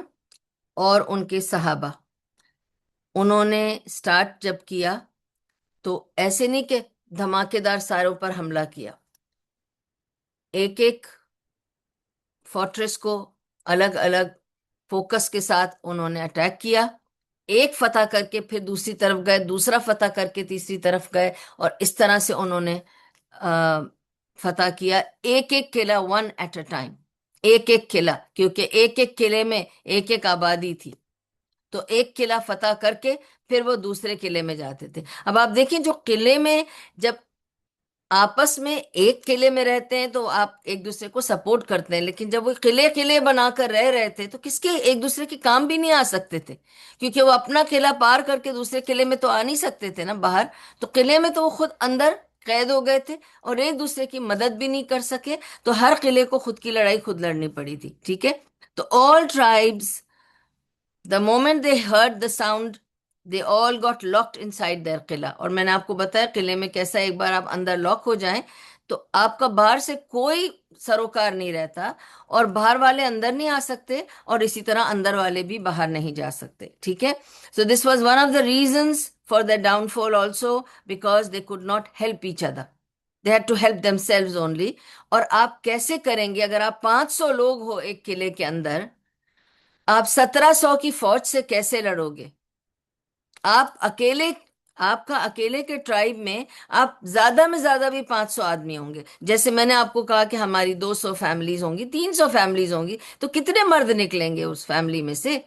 اور ان کے صحابہ، انہوں نے سٹارٹ جب کیا تو ایسے نہیں کہ دھماکے دار ساروں پر حملہ کیا، ایک ایک فورٹریس کو الگ الگ فوکس کے ساتھ انہوں نے اٹیک کیا، ایک فتح کر کے پھر دوسری طرف گئے، دوسرا فتح کر کے تیسری طرف گئے، اور اس طرح سے انہوں نے فتح کیا، ایک ایک قلعہ، ون ایٹ اے ٹائم، ایک ایک قلعہ، کیونکہ ایک ایک قلعے میں ایک ایک آبادی تھی، تو ایک قلعہ فتح کر کے پھر وہ دوسرے قلعے میں جاتے تھے۔ اب آپ دیکھیں، جو قلعے میں جب آپس میں ایک قلعے میں رہتے ہیں تو آپ ایک دوسرے کو سپورٹ کرتے ہیں، لیکن جب وہ قلعے قلعے بنا کر رہ رہے تھے تو کس کے ایک دوسرے کے کام بھی نہیں آ سکتے تھے، کیونکہ وہ اپنا قلعہ پار کر کے دوسرے قلعے میں تو آ نہیں سکتے تھے نا باہر، تو قلعے میں تو وہ خود اندر قید ہو گئے تھے اور ایک دوسرے کی مدد بھی نہیں کر سکے، تو ہر قلعے کو خود کی لڑائی خود لڑنی پڑی تھی، ٹھیک ہے۔ تو all tribes, the moment they heard the sound, they all got locked inside their قلعہ۔ اور میں نے آپ کو بتایا قلعے میں کیسا، ایک بار آپ اندر لاک ہو جائیں تو آپ کا باہر سے کوئی سروکار نہیں رہتا، اور باہر والے اندر نہیں آ سکتے اور اسی طرح اندر والے بھی باہر نہیں جا سکتے، ٹھیک ہے۔ So this was one of the reasons for the downfall also, because they could not help each other, they had to help themselves only. اور آپ کیسے کریں گے اگر آپ 500 لوگ ہو ایک قلعے کے اندر، آپ 1700 کی فوج سے کیسے لڑو گے؟ آپ اکیلے، آپ کا اکیلے کے ٹرائب میں آپ زیادہ میں زیادہ بھی 500 آدمی ہوں گے، جیسے میں نے آپ کو کہا کہ ہماری 200 فیملیز ہوں گی، 300 فیملیز ہوں گی، تو کتنے مرد نکلیں گے اس فیملی میں سے؟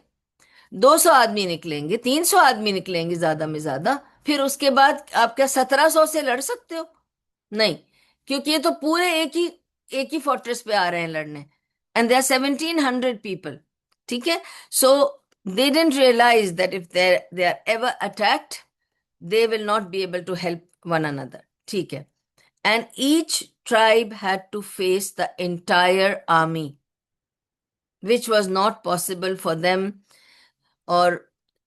200 آدمی نکلیں گے، 300 آدمی نکلیں گے زیادہ میں زیادہ، پھر اس کے بعد آپ کیا 1700 سے لڑ سکتے ہو؟ نہیں، کیونکہ یہ تو پورے ایک ہی فورٹریس پہ آ رہے ہیں لڑنے، اینڈ دے آر 1700 پیپل، ٹھیک ہے۔ سو they didn't realize that if they are ever attacked, they will not be able to help one another، ٹھیک ہے۔ and each tribe had to face the entire army, which was not possible for them۔ اور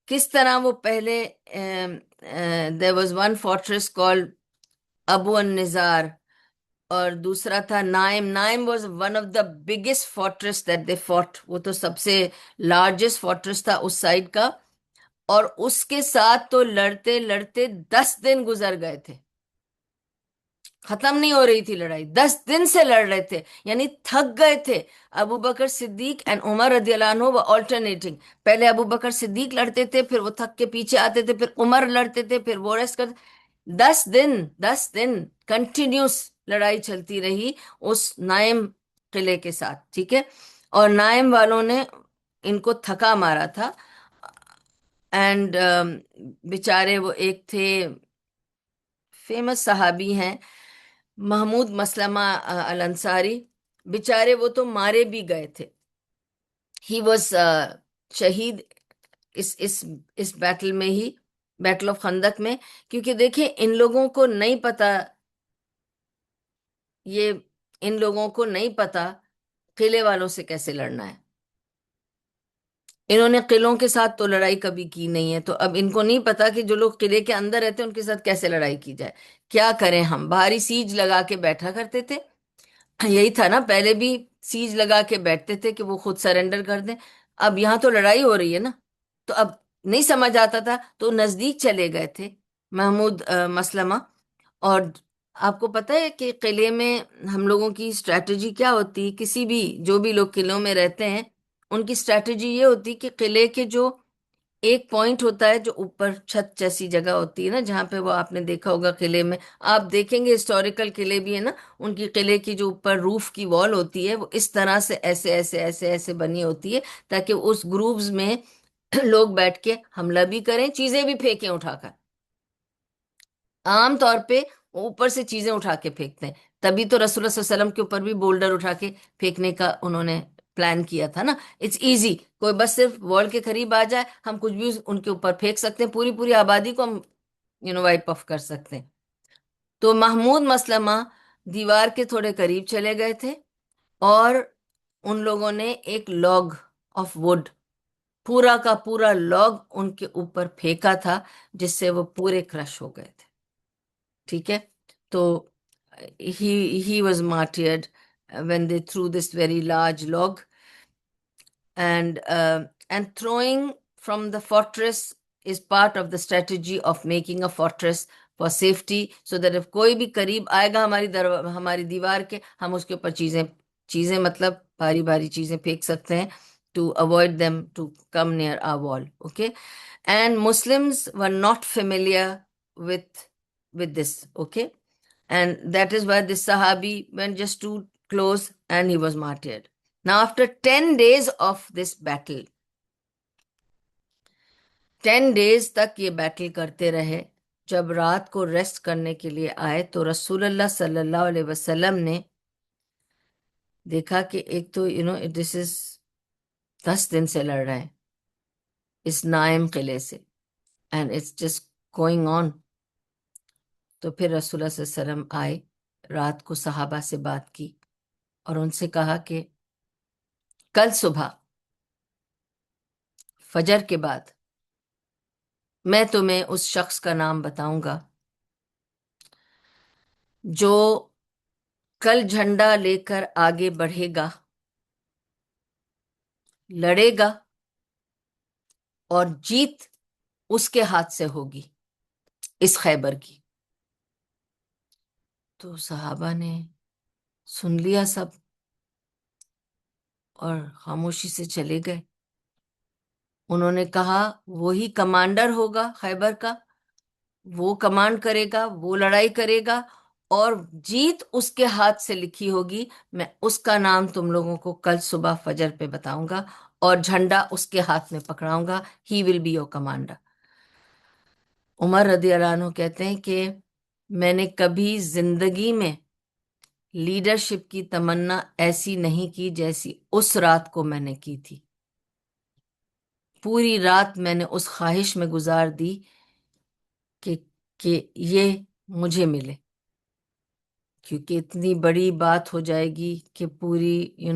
کس طرح وہ پہلے there was one fortress called ابو النزار، اور دوسرا تھا Naim. Naim was one of the biggest fortress that they fought, وہ تو سب سے لارجسٹ فورٹریس تھا اس سائڈ کا، اور اس کے ساتھ تو لڑتے لڑتے 10 دن گزر گئے تھے، ختم نہیں ہو رہی تھی لڑائی، 10 دن سے لڑ رہے تھے، یعنی تھک گئے تھے۔ ابو بکر صدیق اینڈ عمر رضی اللہ عنہ وہ آلٹرنیٹنگ، پہلے ابو بکر صدیق لڑتے تھے، پھر وہ تھک کے پیچھے آتے تھے، پھر عمر لڑتے تھے، پھر وہ ریسٹ کرتے، 10 دن کنٹینیوس لڑائی چلتی رہی اس نائم قلعے کے ساتھ، ٹھیک ہے۔ اور نائم والوں نے ان کو تھکا مارا تھا، اینڈ بیچارے وہ ایک تھے فیمس صحابی ہیں محمود مسلمہ الانصاری، بیچارے وہ تو مارے بھی گئے تھے، ہی واز شہید اس بیٹل میں ہی، بیٹل آف خندق میں، کیونکہ دیکھیں ان لوگوں کو نہیں پتا، ان لوگوں کو نہیں پتا قلعے والوں سے کیسے لڑنا ہے، انہوں نے قلعوں کے ساتھ تو لڑائی کبھی کی نہیں ہے، تو اب ان کو نہیں پتا کہ جو لوگ قلعے کے اندر رہتے ہیں ان کے ساتھ کیسے لڑائی کی جائے۔ کیا کریں ہم، باہری سیج لگا کے بیٹھا کرتے تھے، یہی تھا نا، پہلے بھی سیج لگا کے بیٹھتے تھے کہ وہ خود سرنڈر کر دیں، اب یہاں تو لڑائی ہو رہی ہے نا، تو اب نہیں سمجھ آتا تھا تو نزدیک چلے گئے تھے محمود مسلمہ. اور آپ کو پتہ ہے کہ قلعے میں ہم لوگوں کی اسٹریٹجی کیا ہوتی ہے؟ کسی بھی جو بھی لوگ قلعوں میں رہتے ہیں ان کی اسٹریٹجی یہ ہوتی کہ قلعے کے جو ایک پوائنٹ ہوتا ہے جو اوپر چھت جیسی جگہ ہوتی ہے نا، جہاں پہ وہ آپ نے دیکھا ہوگا قلعے میں، آپ دیکھیں گے ہسٹوریکل قلعے بھی ہے نا، ان کی قلعے کی جو اوپر روف کی وال ہوتی ہے وہ اس طرح سے ایسے ایسے ایسے ایسے بنی ہوتی ہے تاکہ اس گروپز میں لوگ بیٹھ کے حملہ بھی کریں، چیزیں بھی پھینکیں اٹھا کر. عام طور پہ وہ اوپر سے چیزیں اٹھا کے پھینکتے ہیں. تبھی تو رسول اللہ صلی اللہ علیہ وسلم کے اوپر بھی بولڈر اٹھا کے پھینکنے کا انہوں نے پلان کیا تھا نا. اٹس ایزی، کوئی بس صرف وال کے قریب آ جائے، ہم کچھ بھی ان کے اوپر پھینک سکتے ہیں، پوری پوری آبادی کو ہم وائپ آف کر سکتے ہیں. تو محمود مسلمہ دیوار کے تھوڑے قریب چلے گئے تھے اور ان لوگوں نے ایک لاگ آف ووڈ، پورا کا پورا لاگ ان کے اوپر پھینکا تھا جس سے وہ پورے کرش ہو گئے تھے. ٹھیک ہے. تو he was martyred when they threw this very large log, and throwing from the fortress is part of the strategy of making a fortress for safety, so that if کوئی بھی قریب آئے گا ہماری دیوار کے، ہم اس کے اوپر چیزیں مطلب بھاری بھاری چیزیں پھینک سکتے ہیں to avoid them to come near our wall. Okay. And Muslims were not familiar with this. Okay. And that is why this Sahabi went just too close and he was martyred. Now, after 10 days of this battle, 10 days تک یہ battle کرتے رہے. جب رات کو rest کرنے کے لیے آئے تو رسول اللہ صلی اللہ علیہ وسلم نے دیکھا کہ ایک تو دس از 10 دن سے لڑ رہے ہیں اس نائم قلعے سے، and it's just going on. تو پھر رسول اللہ صلی اللہ علیہ وسلم آئے، رات کو صحابہ سے بات کی اور ان سے کہا کہ کل صبح فجر کے بعد میں تمہیں اس شخص کا نام بتاؤں گا جو کل جھنڈا لے کر آگے بڑھے گا، لڑے گا اور جیت اس کے ہاتھ سے ہوگی اس خیبر کی. تو صحابہ نے سن لیا سب اور خاموشی سے چلے گئے. انہوں نے کہا وہی کمانڈر ہوگا خیبر کا، وہ کمانڈ کرے گا، وہ لڑائی کرے گا اور جیت اس کے ہاتھ سے لکھی ہوگی. میں اس کا نام تم لوگوں کو کل صبح فجر پہ بتاؤں گا اور جھنڈا اس کے ہاتھ میں پکڑاؤں گا. He will be your commander. عمر رضی اللہ عنہ کہتے ہیں کہ میں نے کبھی زندگی میں لیڈرشپ کی تمنا ایسی نہیں کی جیسی اس رات کو میں نے کی تھی. پوری رات میں نے اس خواہش میں گزار دی کہ یہ مجھے ملے، کیونکہ اتنی بڑی بات ہو جائے گی کہ پوری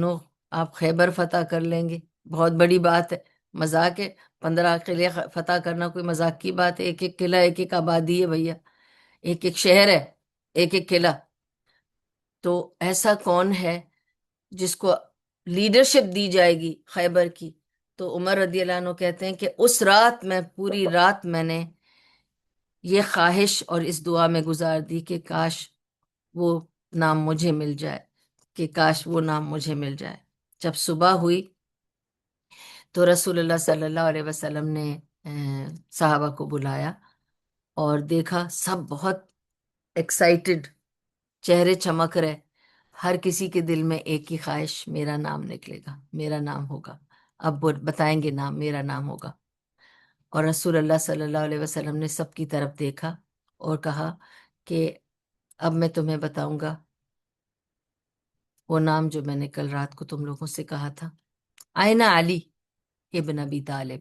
آپ خیبر فتح کر لیں گے. بہت بڑی بات ہے، مذاق ہے. 15 قلعے فتح کرنا کوئی مذاق کی بات ہے؟ ایک ایک قلعہ ایک ایک آبادی ہے بھیا، ایک ایک شہر ہے، ایک ایک قلعہ. تو ایسا کون ہے جس کو لیڈرشپ دی جائے گی خیبر کی؟ تو عمر رضی اللہ عنہ کہتے ہیں کہ اس رات میں پوری رات میں نے یہ خواہش اور اس دعا میں گزار دی کہ کاش وہ نام مجھے مل جائے، کہ کاش وہ نام مجھے مل جائے. جب صبح ہوئی تو رسول اللہ صلی اللہ علیہ وسلم نے صحابہ کو بلایا اور دیکھا سب بہت ایکسائٹڈ، چہرے چمک رہے. ہر کسی کے دل میں ایک ہی خواہش، میرا نام نکلے گا، میرا نام ہوگا، اب وہ بتائیں گے نام، میرا نام ہوگا. اور رسول اللہ صلی اللہ علیہ وسلم نے سب کی طرف دیکھا اور کہا کہ اب میں تمہیں بتاؤں گا وہ نام جو میں نے کل رات کو تم لوگوں سے کہا تھا. آئین علی ابن ابی طالب،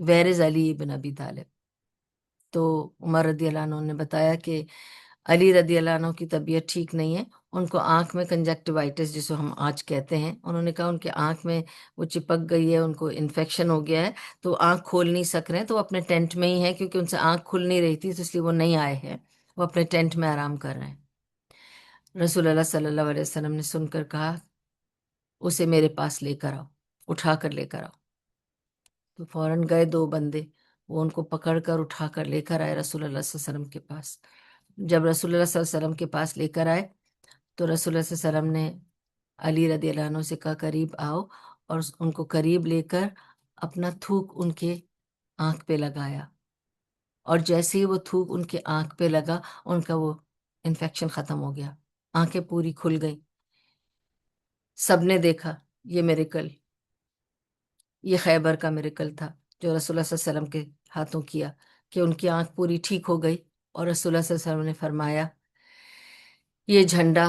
ویر از علی ابن ابی طالب. تو عمر رضی اللہ عنہ نے بتایا کہ علی رضی اللہ عنہ کی طبیعت ٹھیک نہیں ہے، ان کو آنکھ میں کنجکٹیوائٹس جسے ہم آج کہتے ہیں، انہوں نے کہا ان کے آنکھ میں وہ چپک گئی ہے، ان کو انفیکشن ہو گیا ہے، تو آنکھ کھول نہیں سک رہے ہیں. تو وہ اپنے ٹینٹ میں ہی ہے، کیونکہ ان سے آنکھ کھل نہیں رہی تھی تو اس لیے وہ نہیں آئے ہیں، وہ اپنے ٹینٹ میں آرام کر رہے ہیں. رسول اللہ صلی اللہ علیہ وسلم نے سن کر کہا اسے میرے پاس لے کر آؤ، اٹھا کر لے کر آؤ. تو فوراً گئے 2 بندے وہ ان کو پکڑ کر اٹھا کر لے کر آئے رسول اللہ صلی اللہ علیہ وسلم کے پاس. جب رسول اللہ صلی اللہ علیہ وسلم کے پاس لے کر آئے تو رسول اللہ صلی اللہ علیہ وسلم نے علی رضی اللہ عنہ سے کہا قریب آؤ، اور ان کو قریب لے کر اپنا تھوک ان کے آنکھ پہ لگایا. اور جیسے ہی وہ تھوک ان کے آنکھ پہ لگا، ان کا وہ انفیکشن ختم ہو گیا، آنکھیں پوری کھل گئی. سب نے دیکھا یہ میریکل، یہ خیبر کا میریکل تھا جو رسول اللہ صلی اللہ علیہ وسلم کے ہاتھوں کیا، کہ ان کی آنکھ پوری ٹھیک ہو گئی. اور رسول اللہ صلی اللہ علیہ وسلم نے فرمایا یہ جھنڈا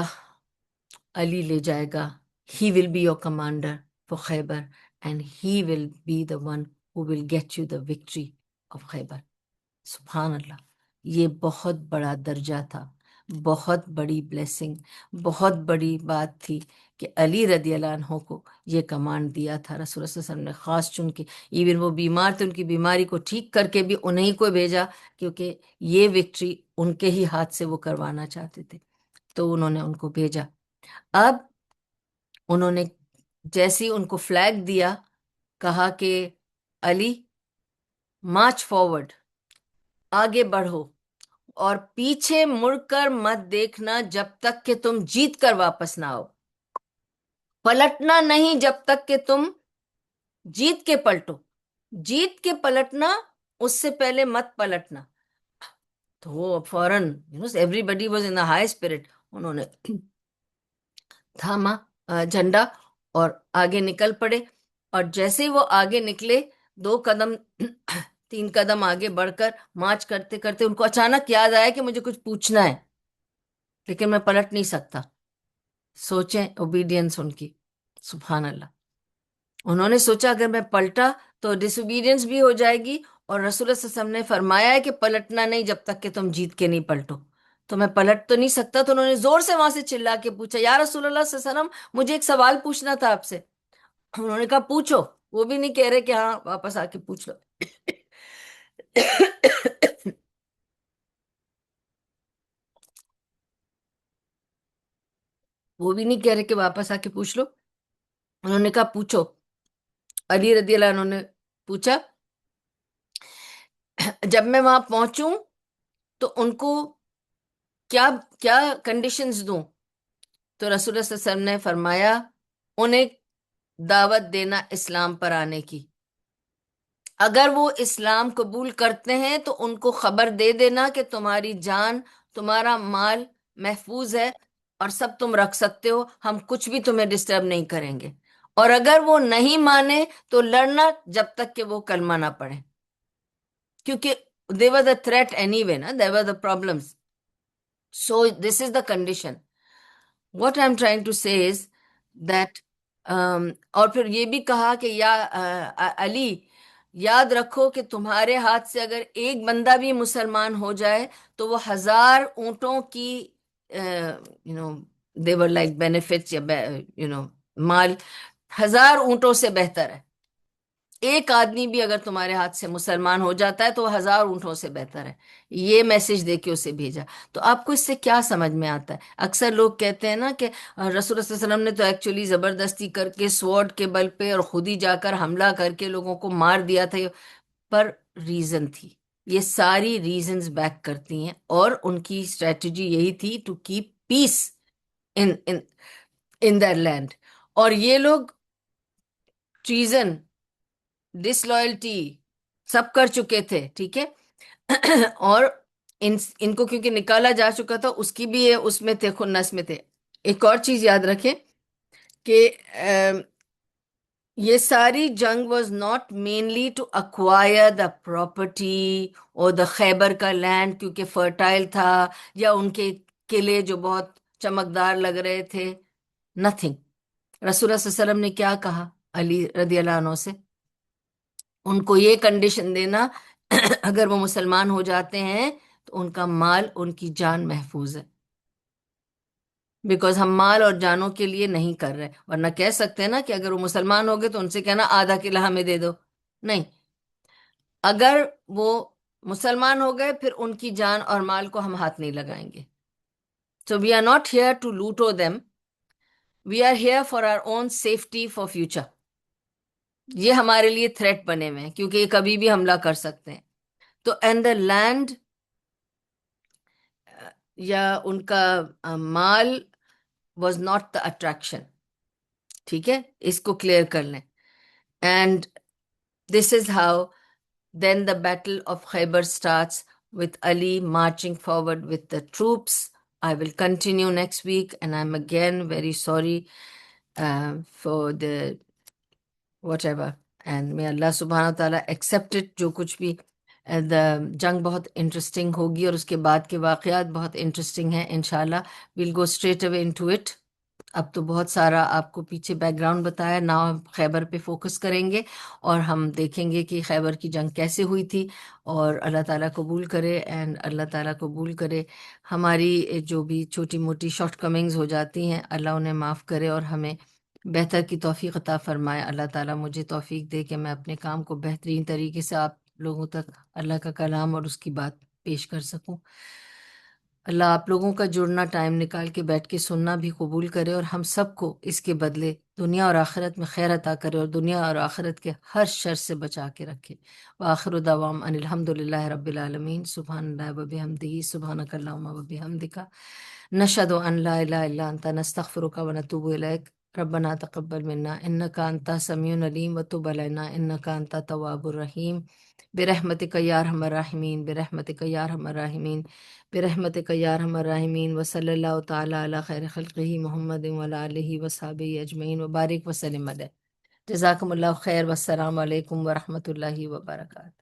علی لے جائے گا. He will be your commander for Khaybar and he will be the one who will get you the victory of Khaybar. سبحان اللہ. یہ بہت بڑا درجہ تھا، بہت بڑی بلیسنگ، بہت بڑی بات تھی کہ علی رضی اللہ عنہ کو یہ کمانڈ دیا تھا رسول اللہ صلی اللہ علیہ وسلم نے، خاص چن کے. ایون وہ بیمار تھے، ان کی بیماری کو ٹھیک کر کے بھی انہیں کو بھیجا، کیونکہ یہ وکٹری ان کے ہی ہاتھ سے وہ کروانا چاہتے تھے، تو انہوں نے ان کو بھیجا. اب انہوں نے جیسے ہی ان کو فلیگ دیا، کہا کہ علی مارچ فارورڈ، آگے بڑھو، اور پیچھے مڑ کر مت دیکھنا جب تک کہ تم جیت کر واپس نہ آؤ. پلٹنا نہیں جب تک کہ تم جیت کے پلٹو. جیت کے پلٹنا، اس سے پہلے مت پلٹنا. تو وہ فوراً everybody was in high spirit. انہوں نے تھاما جھنڈا اور آگے نکل پڑے. اور جیسے ہی وہ آگے نکلے، 2 قدم 3 قدم آگے بڑھ کر مارچ کرتے کرتے ان کو اچانک یاد آیا کہ مجھے کچھ پوچھنا ہے، لیکن میں پلٹ نہیں سکتا. سوچیں اوبیڈینس ان کی، سبحان اللہ. انہوں نے سوچا اگر میں پلٹا تو ڈس اوبیڈینس بھی ہو جائے گی، اور رسول اللہ صلی اللہ علیہ وسلم نے فرمایا ہے کہ پلٹنا نہیں جب تک کہ تم جیت کے نہیں پلٹو. تو میں پلٹ تو نہیں سکتا. تو انہوں نے زور سے وہاں سے چلا کے پوچھا یا رسول اللہ صلی اللہ علیہ وسلم مجھے ایک سوال پوچھنا تھا آپ سے. انہوں نے کہا پوچھو. وہ بھی نہیں کہہ رہے کہ ہاں واپس آ کے پوچھ لو. وہ بھی نہیں کہہ رہے کہ واپس آ کے پوچھ لو. انہوں نے کہا پوچھو. علی رضی اللہ عنہ نے پوچھا. جب میں وہاں پہنچوں تو ان کو کیا کیا کنڈیشنز دوں؟ تو رسول اللہ صلی اللہ علیہ وسلم نے فرمایا انہیں دعوت دینا اسلام پر آنے کی. اگر وہ اسلام قبول کرتے ہیں تو ان کو خبر دے دینا کہ تمہاری جان، تمہارا مال محفوظ ہے، اور سب تم رکھ سکتے ہو، ہم کچھ بھی تمہیں ڈسٹرب نہیں کریں گے. اور اگر وہ نہیں مانے تو لڑنا جب تک کہ وہ کلمہ نہ پڑھے، کیونکہ they were the threat anyway نا، they were the problems. So this is the condition. What I'm trying to say is that اور پھر یہ بھی کہا کہ یا علی یاد رکھو کہ تمہارے ہاتھ سے اگر ایک بندہ بھی مسلمان ہو جائے تو وہ 1000 اونٹوں کی they were like benefits یا مال 1000 اونٹوں سے بہتر ہے. ایک آدمی بھی اگر تمہارے ہاتھ سے مسلمان ہو جاتا ہے تو وہ 1000 اونٹوں سے بہتر ہے. یہ میسج دے کے اسے بھیجا. تو آپ کو اس سے کیا سمجھ میں آتا ہے؟ اکثر لوگ کہتے ہیں نا کہ رسول اللہ صلی اللہ علیہ وسلم نے تو ایکچولی زبردستی کر کے سوارڈ کے بل پہ اور خود ہی جا کر حملہ کر کے لوگوں کو مار دیا تھا. پر ریزن تھی. یہ ساری ریزنز بیک کرتی ہیں، اور ان کی اسٹریٹجی یہی تھی to keep peace in in their land. اور یہ لوگ ٹریزن، ڈس لائلٹی سب کر چکے تھے، ٹھیک ہے. اور ان کو کیونکہ نکالا جا چکا تھا، اس کی بھی اس میں تھے، خنس میں تھے. ایک اور چیز یاد رکھیں کہ یہ ساری جنگ was not mainly to acquire the property اور دا خیبر کا لینڈ کیونکہ فرٹائل تھا، یا ان کے قلعے جو بہت چمکدار لگ رہے تھے. نتھنگ. رسول اللہ صلی اللہ علیہ وسلم نے کیا کہا علی رضی اللہ عنہ سے؟ ان کو یہ کنڈیشن دینا اگر وہ مسلمان ہو جاتے ہیں تو ان کا مال، ان کی جان محفوظ ہے. بیکاز ہم مال اور جانوں کے لیے نہیں کر رہے. ورنہ کہہ سکتے ہیں نا کہ اگر وہ مسلمان ہو گئے تو ان سے کہنا آدھا قلعہ ہمیں دے دو. نہیں، اگر وہ مسلمان ہو گئے پھر ان کی جان اور مال کو ہم ہاتھ نہیں لگائیں گے. So we are not here to loot them. We are here for our own safety for future. یہ ہمارے لیے تھریٹ بنے ہوئے ہیں کیونکہ یہ کبھی بھی حملہ کر سکتے ہیں. تو اینڈ دا لینڈ یا ان کا مال واز ناٹ دا اٹریکشن. ٹھیک ہے، اس کو کلیئر کر لیں. And this is how then the Battle of Khyber starts with Ali marching forward with the troops. I will continue next week, and I'm again very sorry for the whatever. And may Allah subhanahu wa ta'ala accept it. جو کچھ بھی جنگ بہت interesting ہوگی اور اس کے بعد کے واقعات بہت انٹرسٹنگ ہیں انشاءاللہ. we'll go straight away into it. اب تو بہت سارا آپ کو پیچھے بیک گراؤنڈ بتایا. نا ہم خیبر پہ فوکس کریں گے اور ہم دیکھیں گے کہ خیبر کی جنگ کیسے ہوئی تھی. اور اللہ تعالیٰ قبول کرے، اینڈ اللہ تعالیٰ قبول کرے ہماری جو بھی چھوٹی موٹی شارٹ کمنگز ہو جاتی ہیں، اللہ انہیں معاف کرے اور ہمیں بہتر کی توفیق عطا فرمائے. اللہ تعالیٰ مجھے توفیق دے کہ میں اپنے کام کو بہترین طریقے سے آپ لوگوں تک اللہ کا کلام اور اس کی بات پیش کر سکوں. اللہ آپ لوگوں کا جڑنا، ٹائم نکال کے بیٹھ کے سننا بھی قبول کرے، اور ہم سب کو اس کے بدلے دنیا اور آخرت میں خیر عطا کرے، اور دنیا اور آخرت کے ہر شر سے بچا کے رکھے. وآخر دعوام ان الحمد للہ رب العالمین. سبحان اللہ و بحمدہ، سبحانک اللہم و بحمدک، نشہد ان لا الہ الا انت، نستغفرک و نتوب الیک. ربنا تقبل منا انک انت سمیع العلیم وتب علینا انک انت التواب الرحیم. برحمتک یا ارحم الراحمین، برحمتک یا ارحم الراحمین، برحمتک یا ارحم الراحمین. وصلی اللہ تعالی علی خیر خلقہ محمد وعلی آلہ وصحبہ اجمعین وبارک وسلم علیہ. جزاکم اللہ خیر، والسلام علیکم ورحمۃ اللہ وبرکاتہ.